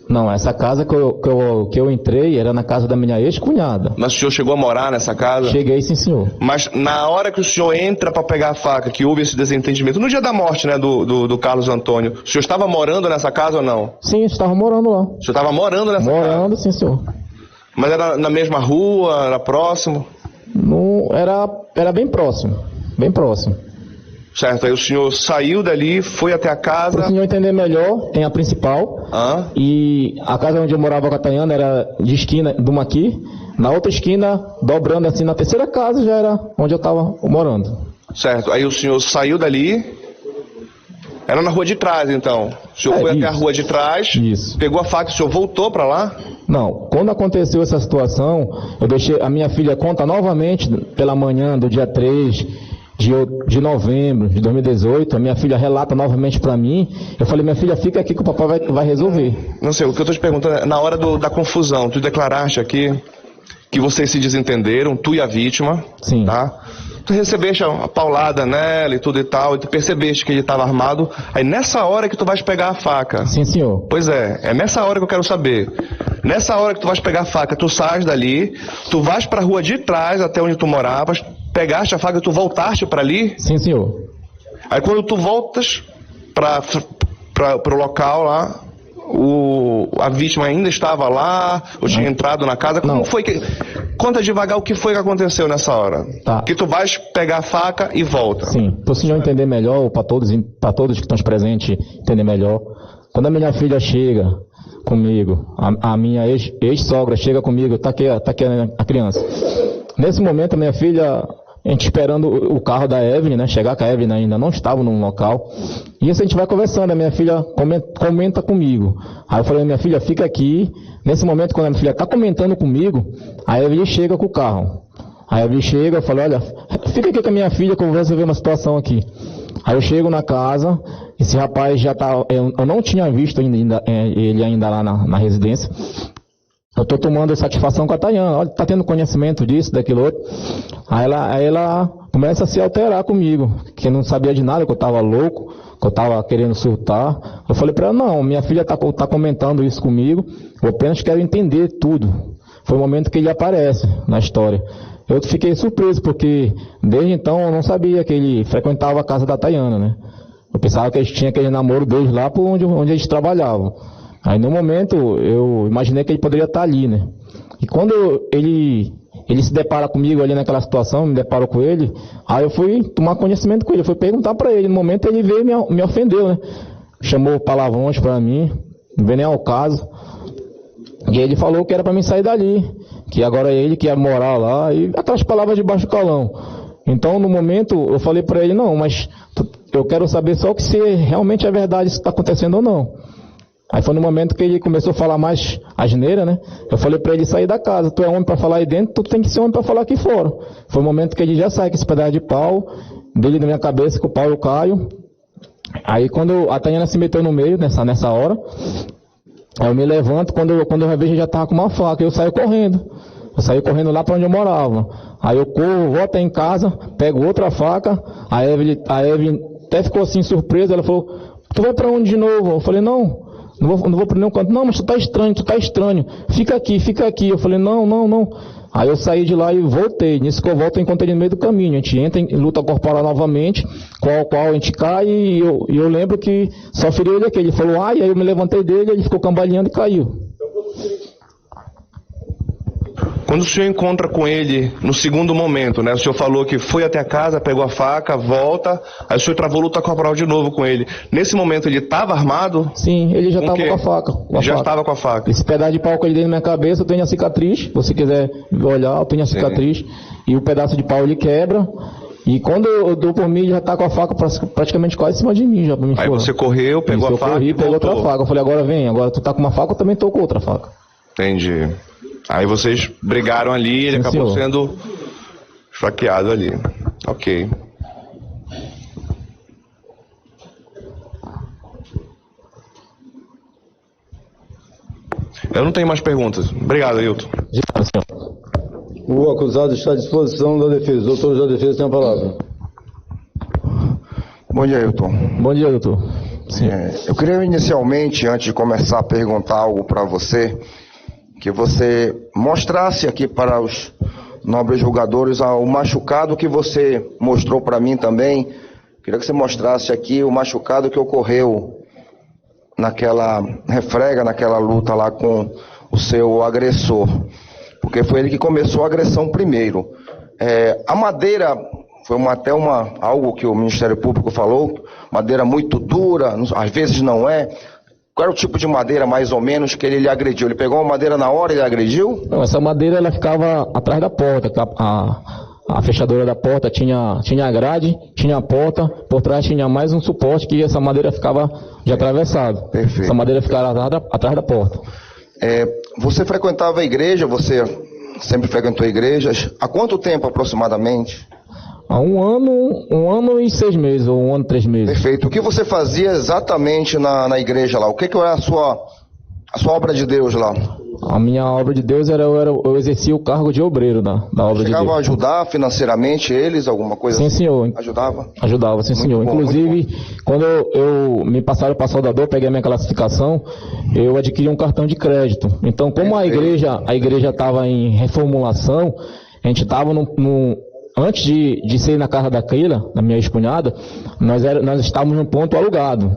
Não, essa casa que eu entrei era na casa da minha ex-cunhada. Mas o senhor chegou a morar nessa casa? Cheguei, sim, senhor. Mas na hora que o senhor entra para pegar a faca, que houve esse desentendimento, no dia da morte, né, do Carlos Antônio, o senhor estava morando nessa casa ou não? Sim, eu estava morando lá. O senhor estava morando nessa casa? Morando, sim, senhor. Mas era na mesma rua, era próximo? Não, era bem próximo. Bem próximo. Certo, aí o senhor saiu dali, foi até a casa... Para o senhor entender melhor, tem a principal. E a casa onde eu morava com a Tayana era de esquina de uma aqui. Na outra esquina, dobrando assim, na terceira casa já era onde eu estava morando. Certo, aí o senhor saiu dali... Era na rua de trás, então. O senhor foi até a rua de trás, pegou a faca e o senhor voltou para lá? Não, quando aconteceu essa situação, eu deixei a minha filha conta novamente pela manhã do dia 3 de novembro de 2018, a minha filha relata novamente para mim. Eu falei, minha filha, fica aqui que o papai vai resolver. Não sei, o que eu estou te perguntando é, na hora da confusão, tu declaraste aqui que vocês se desentenderam, tu e a vítima. Sim. Tá? Tu recebeste a paulada nela e tudo e tal, e tu percebeste que ele estava armado, aí nessa hora que tu vais pegar a faca. Sim, senhor. Pois é nessa hora que eu quero saber. Nessa hora que tu vais pegar a faca, tu sais dali, tu vais para a rua de trás até onde tu moravas, pegaste a faca e tu voltaste para ali? Sim, senhor. Aí quando tu voltas para o local lá, a vítima ainda estava lá, ou tinha entrado na casa, como foi que... Conta devagar o que foi que aconteceu nessa hora. Tá. Que tu vais pegar a faca e volta. Sim, para o senhor entender melhor, para todos que estão presentes entender melhor, quando a minha filha chega comigo, a minha ex-sogra chega comigo, tá aqui a criança. Nesse momento a minha filha, a gente esperando o carro da Evelyn, né, chegar, que a Evelyn ainda não estava no local, e isso a gente vai conversando, a minha filha comenta comigo. Aí eu falei, minha filha, fica aqui. Nesse momento, quando a minha filha está comentando comigo, a Evelyn chega com o carro. Aí a Evelyn chega, eu falei, olha, fica aqui com a minha filha que eu vou resolver uma situação aqui. Aí eu chego na casa, esse rapaz já tá, eu não tinha visto ele ainda lá na residência. Eu tô tomando satisfação com a Tayana, olha, tá tendo conhecimento disso, daquilo outro. Aí ela começa a se alterar comigo, que não sabia de nada, que eu tava louco, que eu tava querendo surtar. Eu falei pra ela, não, minha filha tá comentando isso comigo, eu apenas quero entender tudo. Foi o momento que ele aparece na história. Eu fiquei surpreso, porque desde então eu não sabia que ele frequentava a casa da Tayana, né? Eu pensava que eles tinham aquele namoro desde lá por onde eles trabalhavam. Aí no momento eu imaginei que ele poderia estar ali, né? E quando ele se depara comigo ali naquela situação, me deparo com ele, aí eu fui tomar conhecimento com ele, eu fui perguntar para ele. No momento ele veio e me ofendeu, né? Chamou palavrões para mim, não veio nem ao caso. E ele falou que era para mim sair dali, que agora é ele que ia morar lá, e aquelas palavras de baixo calão. Então no momento eu falei para ele, não, mas eu quero saber só que se realmente é verdade isso está acontecendo ou não. Aí foi no momento que ele começou a falar mais asneira, né? Eu falei pra ele sair da casa. Tu é homem pra falar aí dentro, tu tem que ser homem pra falar aqui fora. Foi o momento que ele já sai com esse pedaço de pau, dele na minha cabeça, que o pau eu caio. Aí quando a Tayana se meteu no meio, nessa hora, aí eu me levanto, quando eu vejo ele já tava com uma faca, eu saio correndo. Eu saí correndo lá para onde eu morava. Aí eu corro, volto em casa, pego outra faca. A Evelyn até ficou assim surpresa. Ela falou: tu vai para onde de novo? Eu falei: não vou para nenhum canto. Não, mas tu tá estranho. Fica aqui. Eu falei: não. Aí eu saí de lá e voltei. Nisso que eu volto, eu encontrei ele no meio do caminho. A gente entra em luta corporal novamente, qual a gente cai, e eu lembro que só feriu ele aqui. Ele falou: ai, aí eu me levantei dele, ele ficou cambaleando e caiu. Quando o senhor encontra com ele no segundo momento, né? O senhor falou que foi até a casa, pegou a faca, volta, aí o senhor travou luta corporal de novo com ele. Nesse momento ele estava armado? Sim, ele já estava com a faca. Já estava com a faca. Esse pedaço de pau que ele deu na minha cabeça, eu tenho a cicatriz. Se você quiser olhar, eu tenho a cicatriz. Sim. E o pedaço de pau ele quebra. E quando eu dou por mim, ele já está com a faca praticamente quase em cima de mim. Já pra me aí você correu, pegou a faca. Eu corri, pegou outra faca. Eu falei: agora vem, agora tu tá com uma faca, eu também tô com outra faca. Entendi. Aí vocês brigaram ali, ele acabou sendo esfaqueado ali. Ok. Eu não tenho mais perguntas. Obrigado, Ailton. O acusado está à disposição da defesa. Doutores da defesa têm a palavra. Bom dia, Ailton. Bom dia, doutor. Eu queria inicialmente, antes de começar a perguntar algo para você, que você mostrasse aqui para os nobres julgadores o machucado que você mostrou para mim também. Queria que você mostrasse aqui o machucado que ocorreu naquela refrega, naquela luta lá com o seu agressor, porque foi ele que começou a agressão primeiro. A madeira foi algo que o Ministério Público falou, madeira muito dura, às vezes não é. Qual era o tipo de madeira, mais ou menos, que ele lhe agrediu? Ele pegou uma madeira na hora e ele agrediu? Não, essa madeira ela ficava atrás da porta. A fechadura da porta tinha a grade, tinha a porta, por trás tinha mais um suporte que essa madeira ficava de atravessado. Perfeito. Essa madeira ficava atrás da porta. Você frequentava a igreja, você sempre frequentou igrejas. Há quanto tempo aproximadamente? Há um ano e 6 meses, ou 1 ano e 3 meses. Perfeito. O que você fazia exatamente na igreja lá? O que era a sua obra de Deus lá? A minha obra de Deus eu exercia o cargo de obreiro da obra de Deus. Chegava a ajudar financeiramente eles, alguma coisa assim? Sim, senhor. Ajudava? Ajudava, sim, senhor. Inclusive, quando eu me passaram para Soldador, peguei a minha classificação, eu adquiri um cartão de crédito. Então, como a igreja estava em reformulação, a gente estava antes de ser na casa da Keila, da minha ex-cunhada, nós estávamos num ponto alugado.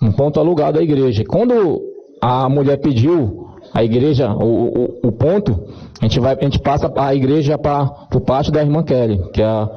Um ponto alugado da igreja. Quando a mulher pediu a igreja, o ponto, a gente passa a igreja para o pátio da irmã Kelly, que é a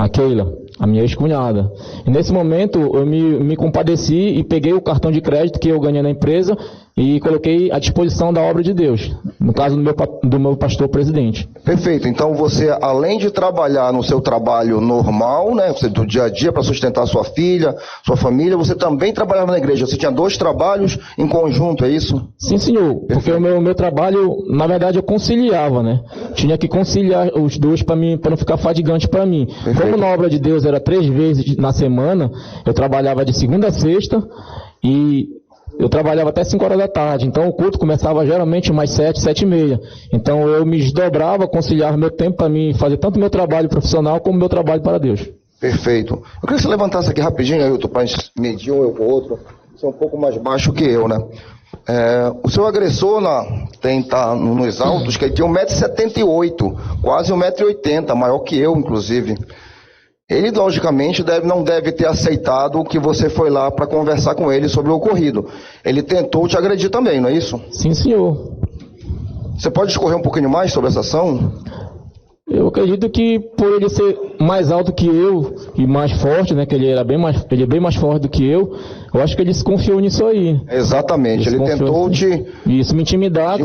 Keila, a minha ex-cunhada. E nesse momento eu me compadeci e peguei o cartão de crédito que eu ganhei na empresa e coloquei à disposição da obra de Deus, no caso do meu pastor presidente. Perfeito. Então você, além de trabalhar no seu trabalho normal, né, você do dia a dia para sustentar sua filha, sua família, você também trabalhava na igreja. Você tinha 2 trabalhos em conjunto, é isso? Sim, senhor. Perfeito. Porque o meu trabalho, na verdade, eu conciliava, né? Tinha que conciliar os dois para não ficar fadigante para mim. Perfeito. Como na obra de Deus era 3 vezes na semana, eu trabalhava de segunda a sexta e eu trabalhava até 5 horas da tarde, então o culto começava geralmente mais 7 e meia. Então eu me desdobrava, conciliava meu tempo para mim fazer tanto meu trabalho profissional como meu trabalho para Deus. Perfeito. Eu queria que você levantasse aqui rapidinho, Ailton, para medir um eu com o outro. Você é um pouco mais baixo que eu, né? O seu agressor tá nos altos, que ele tinha 1,78 m, quase 1,80 m, maior que eu, inclusive. Ele, logicamente, não deve ter aceitado que você foi lá para conversar com ele sobre o ocorrido. Ele tentou te agredir também, não é isso? Sim, senhor. Você pode discorrer um pouquinho mais sobre essa ação? Eu acredito que por ele ser mais alto que eu e mais forte, né, que ele é bem mais forte do que eu acho que ele se confiou nisso aí. Exatamente, ele tentou me intimidar.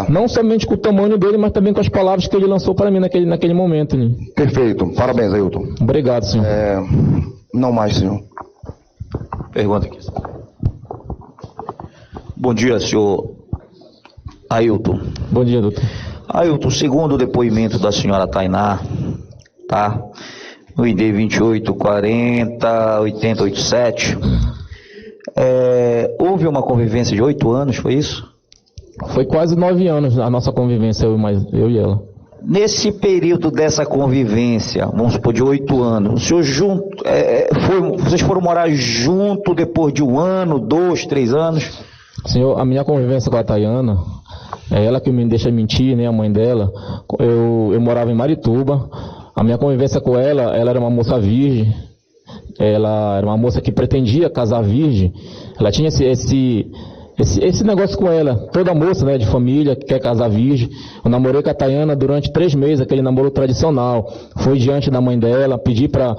Não somente com o tamanho dele, mas também com as palavras que ele lançou para mim naquele momento. Né? Perfeito, parabéns, Ailton. Obrigado, senhor. Não mais, senhor. Pergunta aqui. Bom dia, senhor Ailton. Bom dia, doutor. Ailton, segundo o depoimento da senhora Tainá, tá? No ID 2840-8087, houve uma convivência de 8 anos, foi isso? Foi quase 9 anos a nossa convivência, eu e ela. Nesse período dessa convivência, vamos supor, de 8 anos, o senhor vocês foram morar junto depois de 1 ano, 2, 3 anos? Senhor, a minha convivência com a Tayana, é ela que me deixa mentir, né, a mãe dela. Eu morava em Marituba, a minha convivência com ela era uma moça virgem, ela era uma moça que pretendia casar virgem, ela tinha esse negócio com ela, toda moça, né, de família que quer casar virgem. Eu namorei com a Tayana durante 3 meses, aquele namoro tradicional. Fui diante da mãe dela, pedi para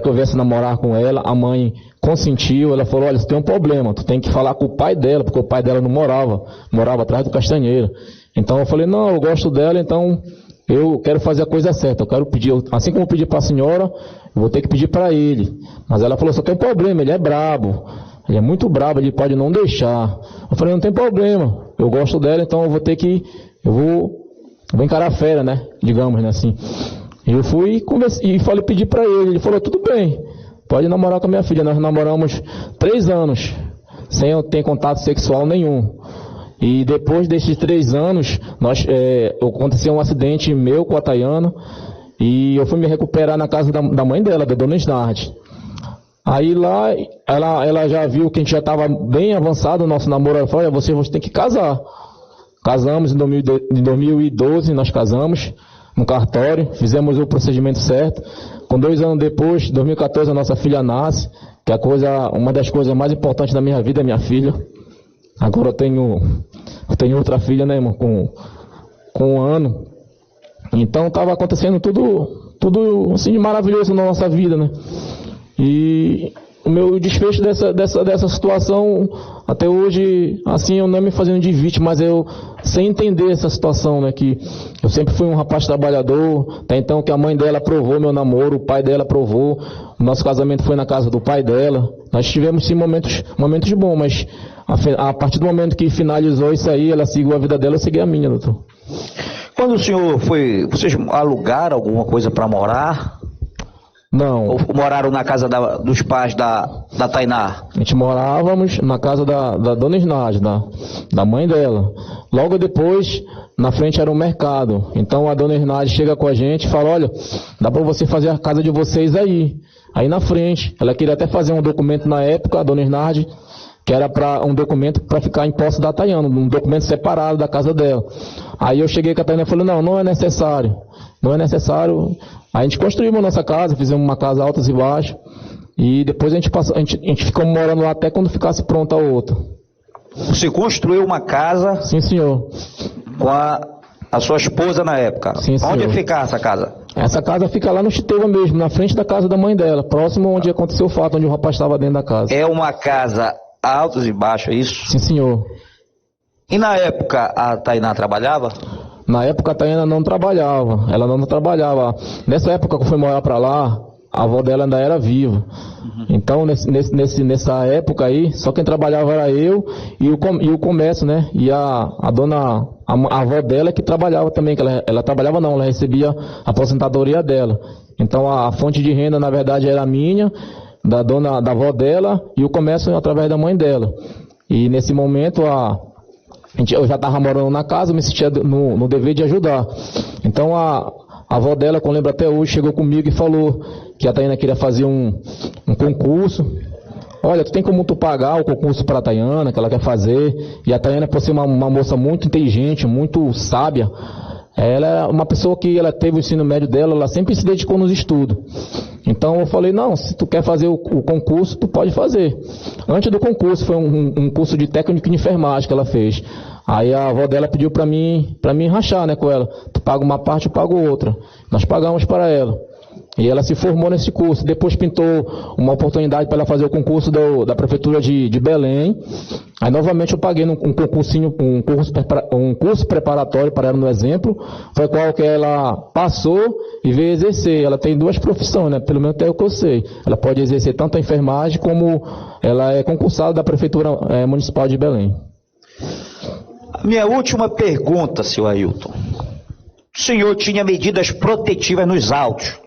que eu viesse namorar com ela. A mãe consentiu, ela falou: olha, você tem um problema, tu tem que falar com o pai dela, porque o pai dela não morava atrás do Castanheira. Então eu falei: não, eu gosto dela, então eu quero fazer a coisa certa, eu quero pedir, assim como eu pedi para a senhora, eu vou ter que pedir para ele. Mas ela falou: só tem um problema, ele é brabo. Ele é muito brabo, ele pode não deixar. Eu falei: não tem problema, eu gosto dela, então eu vou encarar a fera, né? Digamos, né, assim. E eu fui e falei, pedi pra ele falou: tudo bem, pode namorar com a minha filha. Nós namoramos 3 anos, sem eu ter contato sexual nenhum. E depois desses 3 anos, aconteceu um acidente meu com a Tayana, e eu fui me recuperar na casa da mãe dela, da dona Snard. Aí lá, ela já viu que a gente já estava bem avançado no nosso namoro. Ela falou: olha, você tem que casar. Casamos em 2012, nós casamos no cartório, fizemos o procedimento certo. Com 2 anos depois, 2014, a nossa filha nasce, que é uma das coisas mais importantes da minha vida é minha filha. Agora eu tenho outra filha, né, irmão, com 1 ano. Então estava acontecendo tudo assim de maravilhoso na nossa vida, né? E o meu desfecho dessa situação, até hoje, assim, eu não me fazendo de vítima, mas eu sem entender essa situação, né, que eu sempre fui um rapaz trabalhador, até então que a mãe dela aprovou meu namoro, o pai dela aprovou, o nosso casamento foi na casa do pai dela, nós tivemos sim momentos bons, mas a partir do momento que finalizou isso aí, ela seguiu a vida dela, eu segui a minha, doutor. Quando o senhor vocês alugaram alguma coisa para morar? Não. Ou moraram na casa dos pais da Tainá? A gente morávamos na casa da dona Snard, da mãe dela. Logo depois, na frente era um mercado. Então a dona Snard chega com a gente e fala: olha, dá para você fazer a casa de vocês aí na frente. Ela queria até fazer um documento na época, a dona Snard, que era um documento para ficar em posse da Tayana, um documento separado da casa dela. Aí eu cheguei com a Tayana e falei: não é necessário. Não é necessário. Aí a gente construiu a nossa casa, fizemos uma casa altas e baixas, e depois a gente ficou morando lá até quando ficasse pronta a outra. Você construiu uma casa? Sim, senhor. Com a sua esposa na época? Sim, senhor. Onde fica essa casa? Essa casa fica lá no Chiteva mesmo, na frente da casa da mãe dela, próximo onde aconteceu o fato, onde o rapaz estava dentro da casa. É uma casa altos e baixos, é isso? Sim, senhor. E na época a Tainá trabalhava? Na época a Tayana não trabalhava, ela não trabalhava. Nessa época que eu fui morar para lá, a avó dela ainda era viva. Então nessa época aí, só quem trabalhava era eu e o comércio, né? E a avó dela que trabalhava também, que ela trabalhava não, ela recebia a aposentadoria dela. Então a fonte de renda na verdade era minha, da avó dela, e o comércio através da mãe dela. E nesse momento eu já estava morando na casa, me sentia no dever de ajudar. Então a avó dela, que eu lembro até hoje, chegou comigo e falou que a Tayana queria fazer um concurso. Olha, tu tem como tu pagar o concurso para a Tayana, que ela quer fazer. E a Tayana, por ser uma moça muito inteligente, muito sábia, ela é uma pessoa que ela teve o ensino médio dela, ela sempre se dedicou nos estudos. Então eu falei: não, se tu quer fazer o concurso, tu pode fazer. Antes do concurso, foi um curso de técnico de enfermagem que ela fez. Aí a avó dela pediu para mim rachar, né, com ela. Tu paga uma parte, eu pago outra. Nós pagamos para ela. E ela se formou nesse curso. Depois pintou uma oportunidade para ela fazer o concurso da prefeitura de Belém. Aí novamente eu paguei um curso preparatório para ela, no exemplo. Foi qual que ela passou e veio exercer. Ela tem 2 profissões, né? Pelo menos até o que eu sei. Ela pode exercer tanto a enfermagem como ela é concursada da prefeitura municipal de Belém. Minha última pergunta, senhor Ailton. O senhor tinha medidas protetivas nos autos,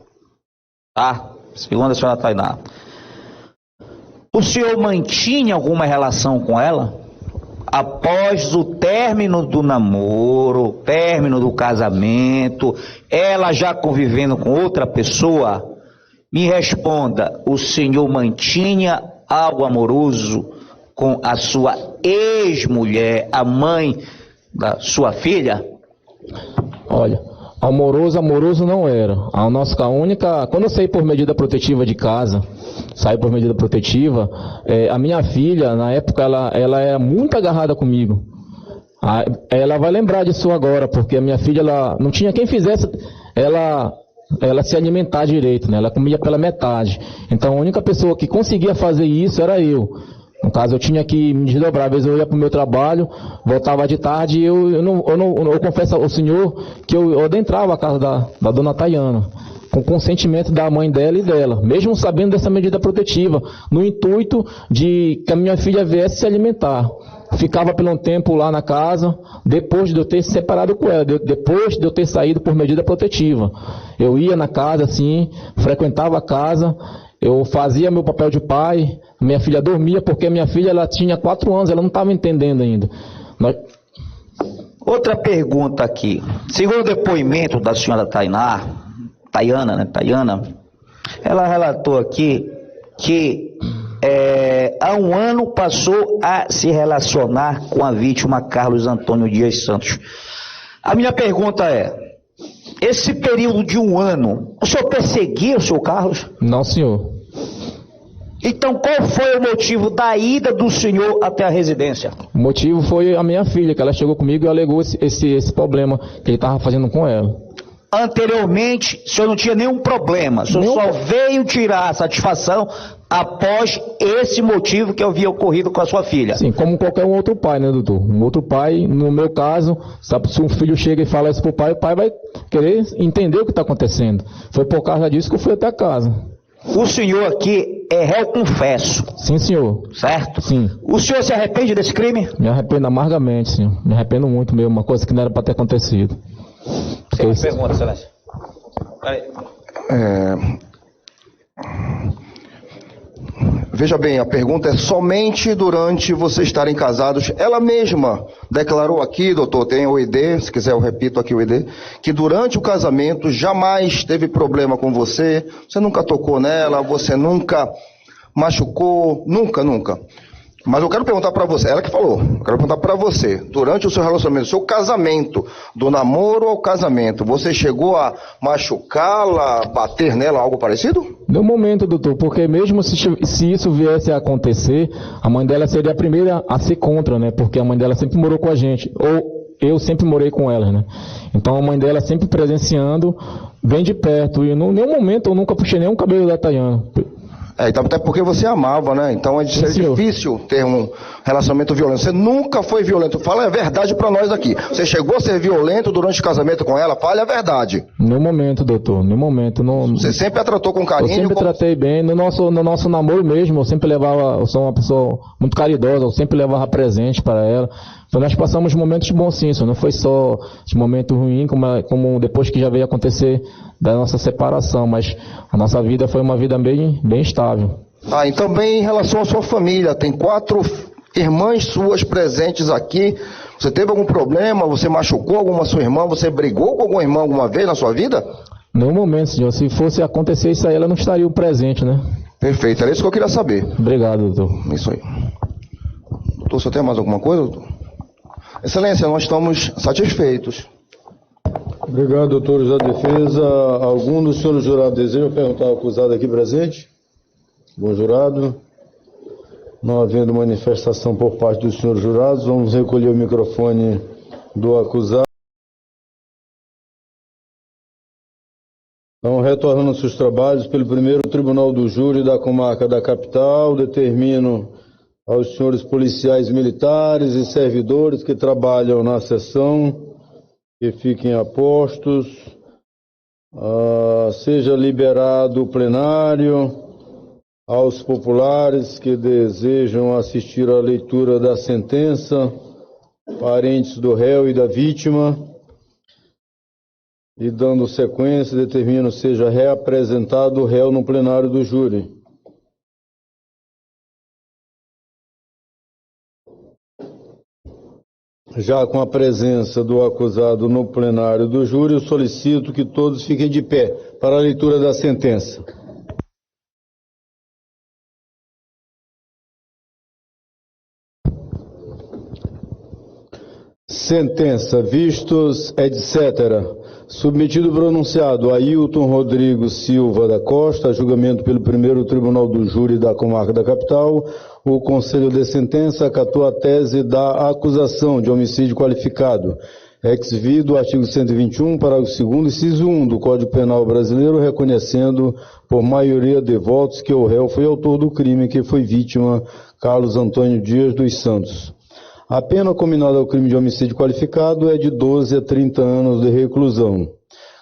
tá? Segundo a senhora Tainá. O senhor mantinha alguma relação com ela após o término término do namoro, término do casamento, ela já convivendo com outra pessoa, me responda, o senhor mantinha algo amoroso com a sua ex-mulher, a mãe da sua filha? Olha, amoroso não era. A única, quando eu saí por medida protetiva de casa, a minha filha, na época, ela era muito agarrada comigo. Ela vai lembrar disso agora, porque a minha filha, ela não tinha quem fizesse ela se alimentar direito, né? Ela comia pela metade. Então a única pessoa que conseguia fazer isso era eu. No caso, eu tinha que me desdobrar. Às vezes eu ia para o meu trabalho, voltava de tarde e eu confesso ao senhor que eu adentrava a casa da dona Tayana, com consentimento da mãe dela e dela, mesmo sabendo dessa medida protetiva, no intuito de que a minha filha viesse se alimentar. Ficava por um tempo lá na casa, depois de eu ter se separado com ela, depois de eu ter saído por medida protetiva. Eu ia na casa, assim, frequentava a casa, eu fazia meu papel de pai, minha filha dormia, porque minha filha ela tinha 4 anos, ela não estava entendendo ainda. Outra pergunta aqui. Segundo o depoimento da senhora Tayana, ela relatou aqui que há um ano passou a se relacionar com a vítima Carlos Antônio Dias Santos. A minha pergunta é, esse período de um ano, o senhor perseguia o seu Carlos? Não, senhor. Então qual foi o motivo da ida do senhor até a residência? O motivo foi a minha filha, que ela chegou comigo e alegou esse problema que ele estava fazendo com ela. Anteriormente, o senhor não tinha nenhum problema, o senhor só veio tirar a satisfação após esse motivo que havia ocorrido com a sua filha. Sim, como qualquer um outro pai, né, doutor? Um outro pai, no meu caso, sabe, se um filho chega e fala isso pro pai, o pai vai querer entender o que está acontecendo. Foi por causa disso que eu fui até a casa. O senhor aqui é réu confesso. Sim, senhor. Certo? Sim. O senhor se arrepende desse crime? Me arrependo amargamente, senhor. Me arrependo muito mesmo, uma coisa que não era para ter acontecido. Tem uma pergunta, Celeste. Veja bem, a pergunta é somente durante vocês estarem casados. Ela mesma declarou aqui, doutor, tem o ID, se quiser eu repito aqui o ID, que durante o casamento jamais teve problema com você, você nunca tocou nela, você nunca machucou, nunca. Mas eu quero perguntar para você, ela que falou, eu quero perguntar para você, durante o seu relacionamento, o seu casamento, do namoro ao casamento, você chegou a machucá-la, bater nela, algo parecido? No momento, doutor, porque mesmo se isso viesse a acontecer, a mãe dela seria a primeira a ser contra, né? Porque a mãe dela sempre morou com a gente, ou eu sempre morei com ela, né? Então a mãe dela sempre presenciando, bem de perto, e em nenhum momento eu nunca puxei nenhum cabelo da Tayana. Então, até porque você amava, né? Então é difícil ter um relacionamento violento. Você nunca foi violento. Fala a verdade pra nós aqui. Você chegou a ser violento durante o casamento com ela? Fale a verdade. No momento, doutor, no momento. Você sempre a tratou com carinho? Eu sempre tratei bem. No nosso namoro mesmo, eu sempre levava, eu sou uma pessoa muito caridosa, eu sempre levava presente para ela. Então nós passamos momentos bons sim, não foi só de momento ruim, como depois que já veio acontecer da nossa separação, mas a nossa vida foi uma vida bem estável. E também em relação à sua família, tem 4 irmãs suas presentes aqui. Você teve algum problema? Você machucou alguma sua irmã? Você brigou com alguma irmã alguma vez na sua vida? No momento, senhor. Se fosse acontecer isso aí, ela não estaria presente, né? Perfeito, era isso que eu queria saber. Obrigado, doutor. Isso aí. Doutor, você tem mais alguma coisa, doutor? Excelência, nós estamos satisfeitos. Obrigado, doutores da defesa. Algum dos senhores jurados deseja perguntar ao acusado aqui presente? Bom jurado. Não havendo manifestação por parte dos senhores jurados, vamos recolher o microfone do acusado. Então, retornando aos seus trabalhos, pelo primeiro Tribunal do Júri da Comarca da Capital, determino aos senhores policiais militares e servidores que trabalham na sessão que fiquem a postos, seja liberado o plenário aos populares que desejam assistir à leitura da sentença, parentes do réu e da vítima, e dando sequência, determino seja reapresentado o réu no plenário do júri. Já com a presença do acusado no plenário do júri, eu solicito que todos fiquem de pé para a leitura da sentença. Sentença, vistos, etc. Submetido e pronunciado Ailton Rodrigo Silva da Costa, a julgamento pelo primeiro Tribunal do Júri da Comarca da Capital, o Conselho de Sentença acatou a tese da acusação de homicídio qualificado, ex-vido artigo 121, parágrafo 2º, inciso 1 do Código Penal Brasileiro, reconhecendo por maioria de votos que o réu foi autor do crime que foi vítima Carlos Antônio Dias dos Santos. A pena combinada ao crime de homicídio qualificado é de 12 a 30 anos de reclusão.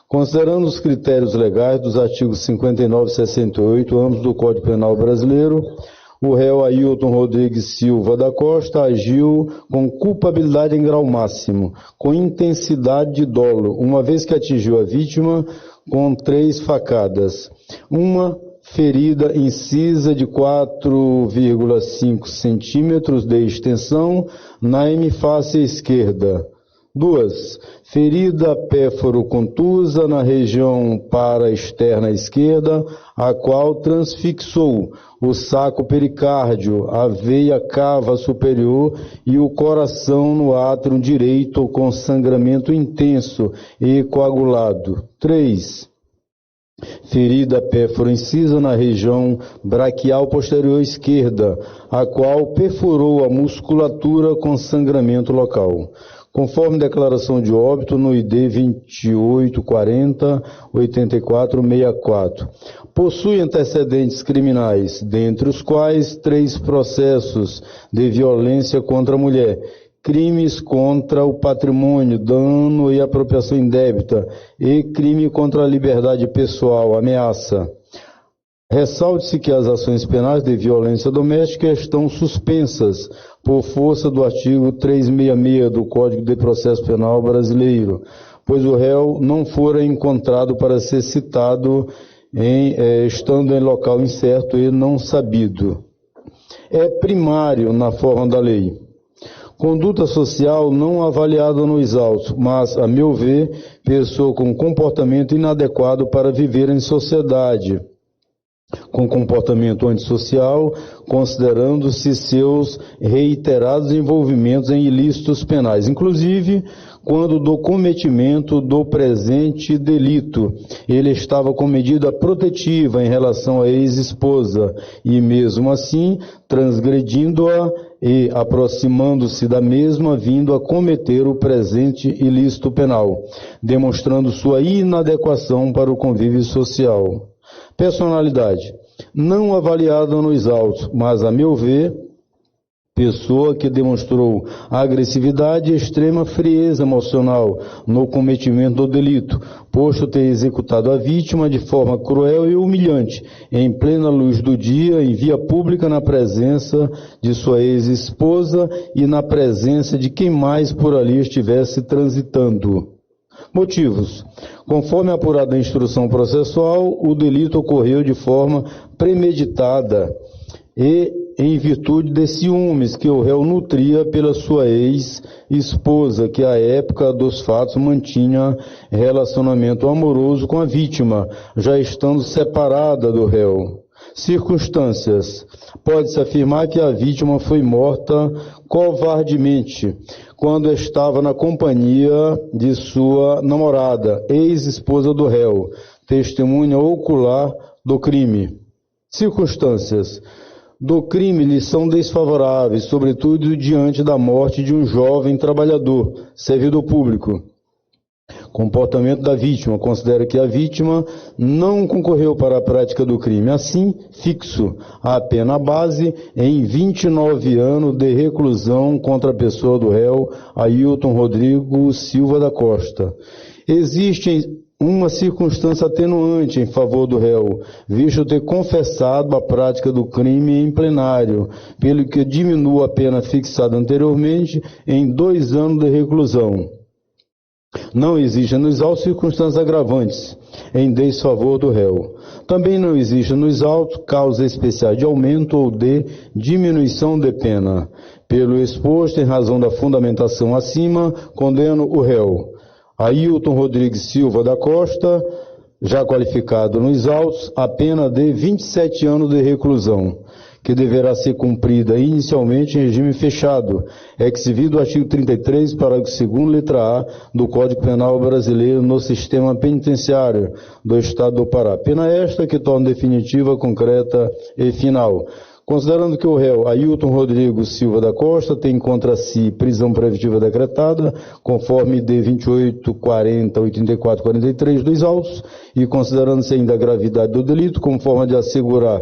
Considerando os critérios legais dos artigos 59 e 68, ambos do Código Penal Brasileiro, o réu Ailton Rodrigues Silva da Costa agiu com culpabilidade em grau máximo, com intensidade de dolo, uma vez que atingiu a vítima com 3 facadas. Uma ferida incisa de 4,5 centímetros de extensão na hemifácie esquerda. 2. Ferida péforo-contusa na região paraexterna esquerda, a qual transfixou o saco pericárdio, a veia cava superior e o coração no átrio direito com sangramento intenso e coagulado. 3. Ferida péforo-incisa na região braquial posterior esquerda, a qual perfurou a musculatura com sangramento local. Conforme declaração de óbito no ID 2840-8464. Possui antecedentes criminais, dentre os quais 3 processos de violência contra a mulher, crimes contra o patrimônio, dano e apropriação indébita, e crime contra a liberdade pessoal, ameaça. Ressalte-se que as ações penais de violência doméstica estão suspensas por força do artigo 366 do Código de Processo Penal Brasileiro, pois o réu não fora encontrado para ser citado estando em local incerto e não sabido. É primário na forma da lei. Conduta social não avaliada nos autos, mas, a meu ver, pessoa com comportamento inadequado para viver em sociedade, com comportamento antissocial, considerando-se seus reiterados envolvimentos em ilícitos penais, inclusive quando do cometimento do presente delito ele estava com medida protetiva em relação à ex-esposa e, mesmo assim, transgredindo-a e aproximando-se da mesma, vindo a cometer o presente ilícito penal, demonstrando sua inadequação para o convívio social. Personalidade, não avaliada nos autos, mas, a meu ver, pessoa que demonstrou agressividade e extrema frieza emocional no cometimento do delito, posto ter executado a vítima de forma cruel e humilhante, em plena luz do dia, em via pública, na presença de sua ex-esposa e na presença de quem mais por ali estivesse transitando. Motivos. Conforme apurada a instrução processual, o delito ocorreu de forma premeditada e em virtude de ciúmes que o réu nutria pela sua ex-esposa, que à época dos fatos mantinha relacionamento amoroso com a vítima, já estando separada do réu. Circunstâncias. Pode-se afirmar que a vítima foi morta covardemente quando estava na companhia de sua namorada, ex-esposa do réu, testemunha ocular do crime. Circunstâncias do crime lhe são desfavoráveis, sobretudo diante da morte de um jovem trabalhador, servidor público. Comportamento da vítima. Considera que a vítima não concorreu para a prática do crime. Assim, fixo a pena base em 29 anos de reclusão contra a pessoa do réu, Ailton Rodrigo Silva da Costa. Existe uma circunstância atenuante em favor do réu, visto ter confessado a prática do crime em plenário, pelo que diminua a pena fixada anteriormente em 2 anos de reclusão. Não existem nos autos circunstâncias agravantes em desfavor do réu. Também não existe nos autos causa especial de aumento ou de diminuição de pena. Pelo exposto, em razão da fundamentação acima, condeno o réu Ailton Rodrigues Silva da Costa, já qualificado nos autos, a pena de 27 anos de reclusão, que deverá ser cumprida inicialmente em regime fechado, exibido o artigo 33, parágrafo 2º, letra A, do Código Penal Brasileiro no sistema penitenciário do Estado do Pará. Pena esta que torna definitiva, concreta e final. Considerando que o réu Ailton Rodrigues Silva da Costa tem contra si prisão preventiva decretada, conforme D 28, 40, 84, 43 dos autos, e considerando-se ainda a gravidade do delito, como forma de assegurar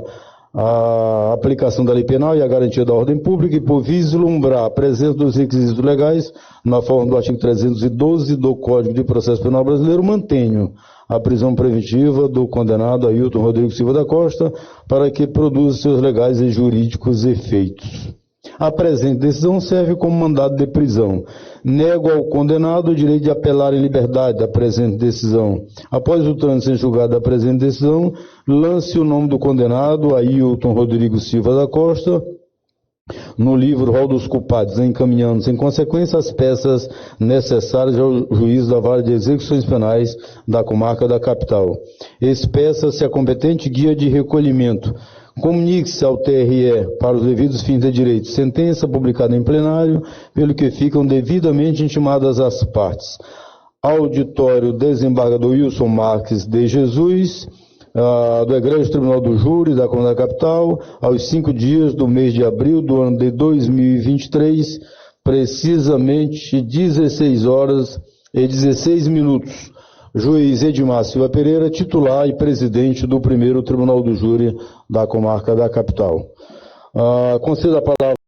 a aplicação da lei penal e a garantia da ordem pública, e por vislumbrar a presença dos requisitos legais, na forma do artigo 312 do Código de Processo Penal Brasileiro, mantenho a prisão preventiva do condenado Ailton Rodrigues Silva da Costa para que produza seus legais e jurídicos efeitos. A presente decisão serve como mandado de prisão. Nego ao condenado o direito de apelar em liberdade da presente decisão. Após o trânsito em julgado da presente decisão, lance o nome do condenado Ailton Rodrigues Silva da Costa no livro Rol dos Culpados, encaminhando-se em consequência as peças necessárias ao juízo da Vara de Execuções Penais da Comarca da Capital. Expeça-se a competente guia de recolhimento. Comunique-se ao TRE para os devidos fins de direito sentença publicada em plenário, pelo que ficam devidamente intimadas as partes. Auditório Desembargador Wilson Marques de Jesus, do Egrégio Tribunal do Júri da Comarca da Capital, aos 5 dias do mês de abril do ano de 2023, precisamente 16 horas e 16 minutos. Juiz Edmar Silva Pereira, titular e presidente do 1º Tribunal do Júri da Comarca da Capital. Concedo a palavra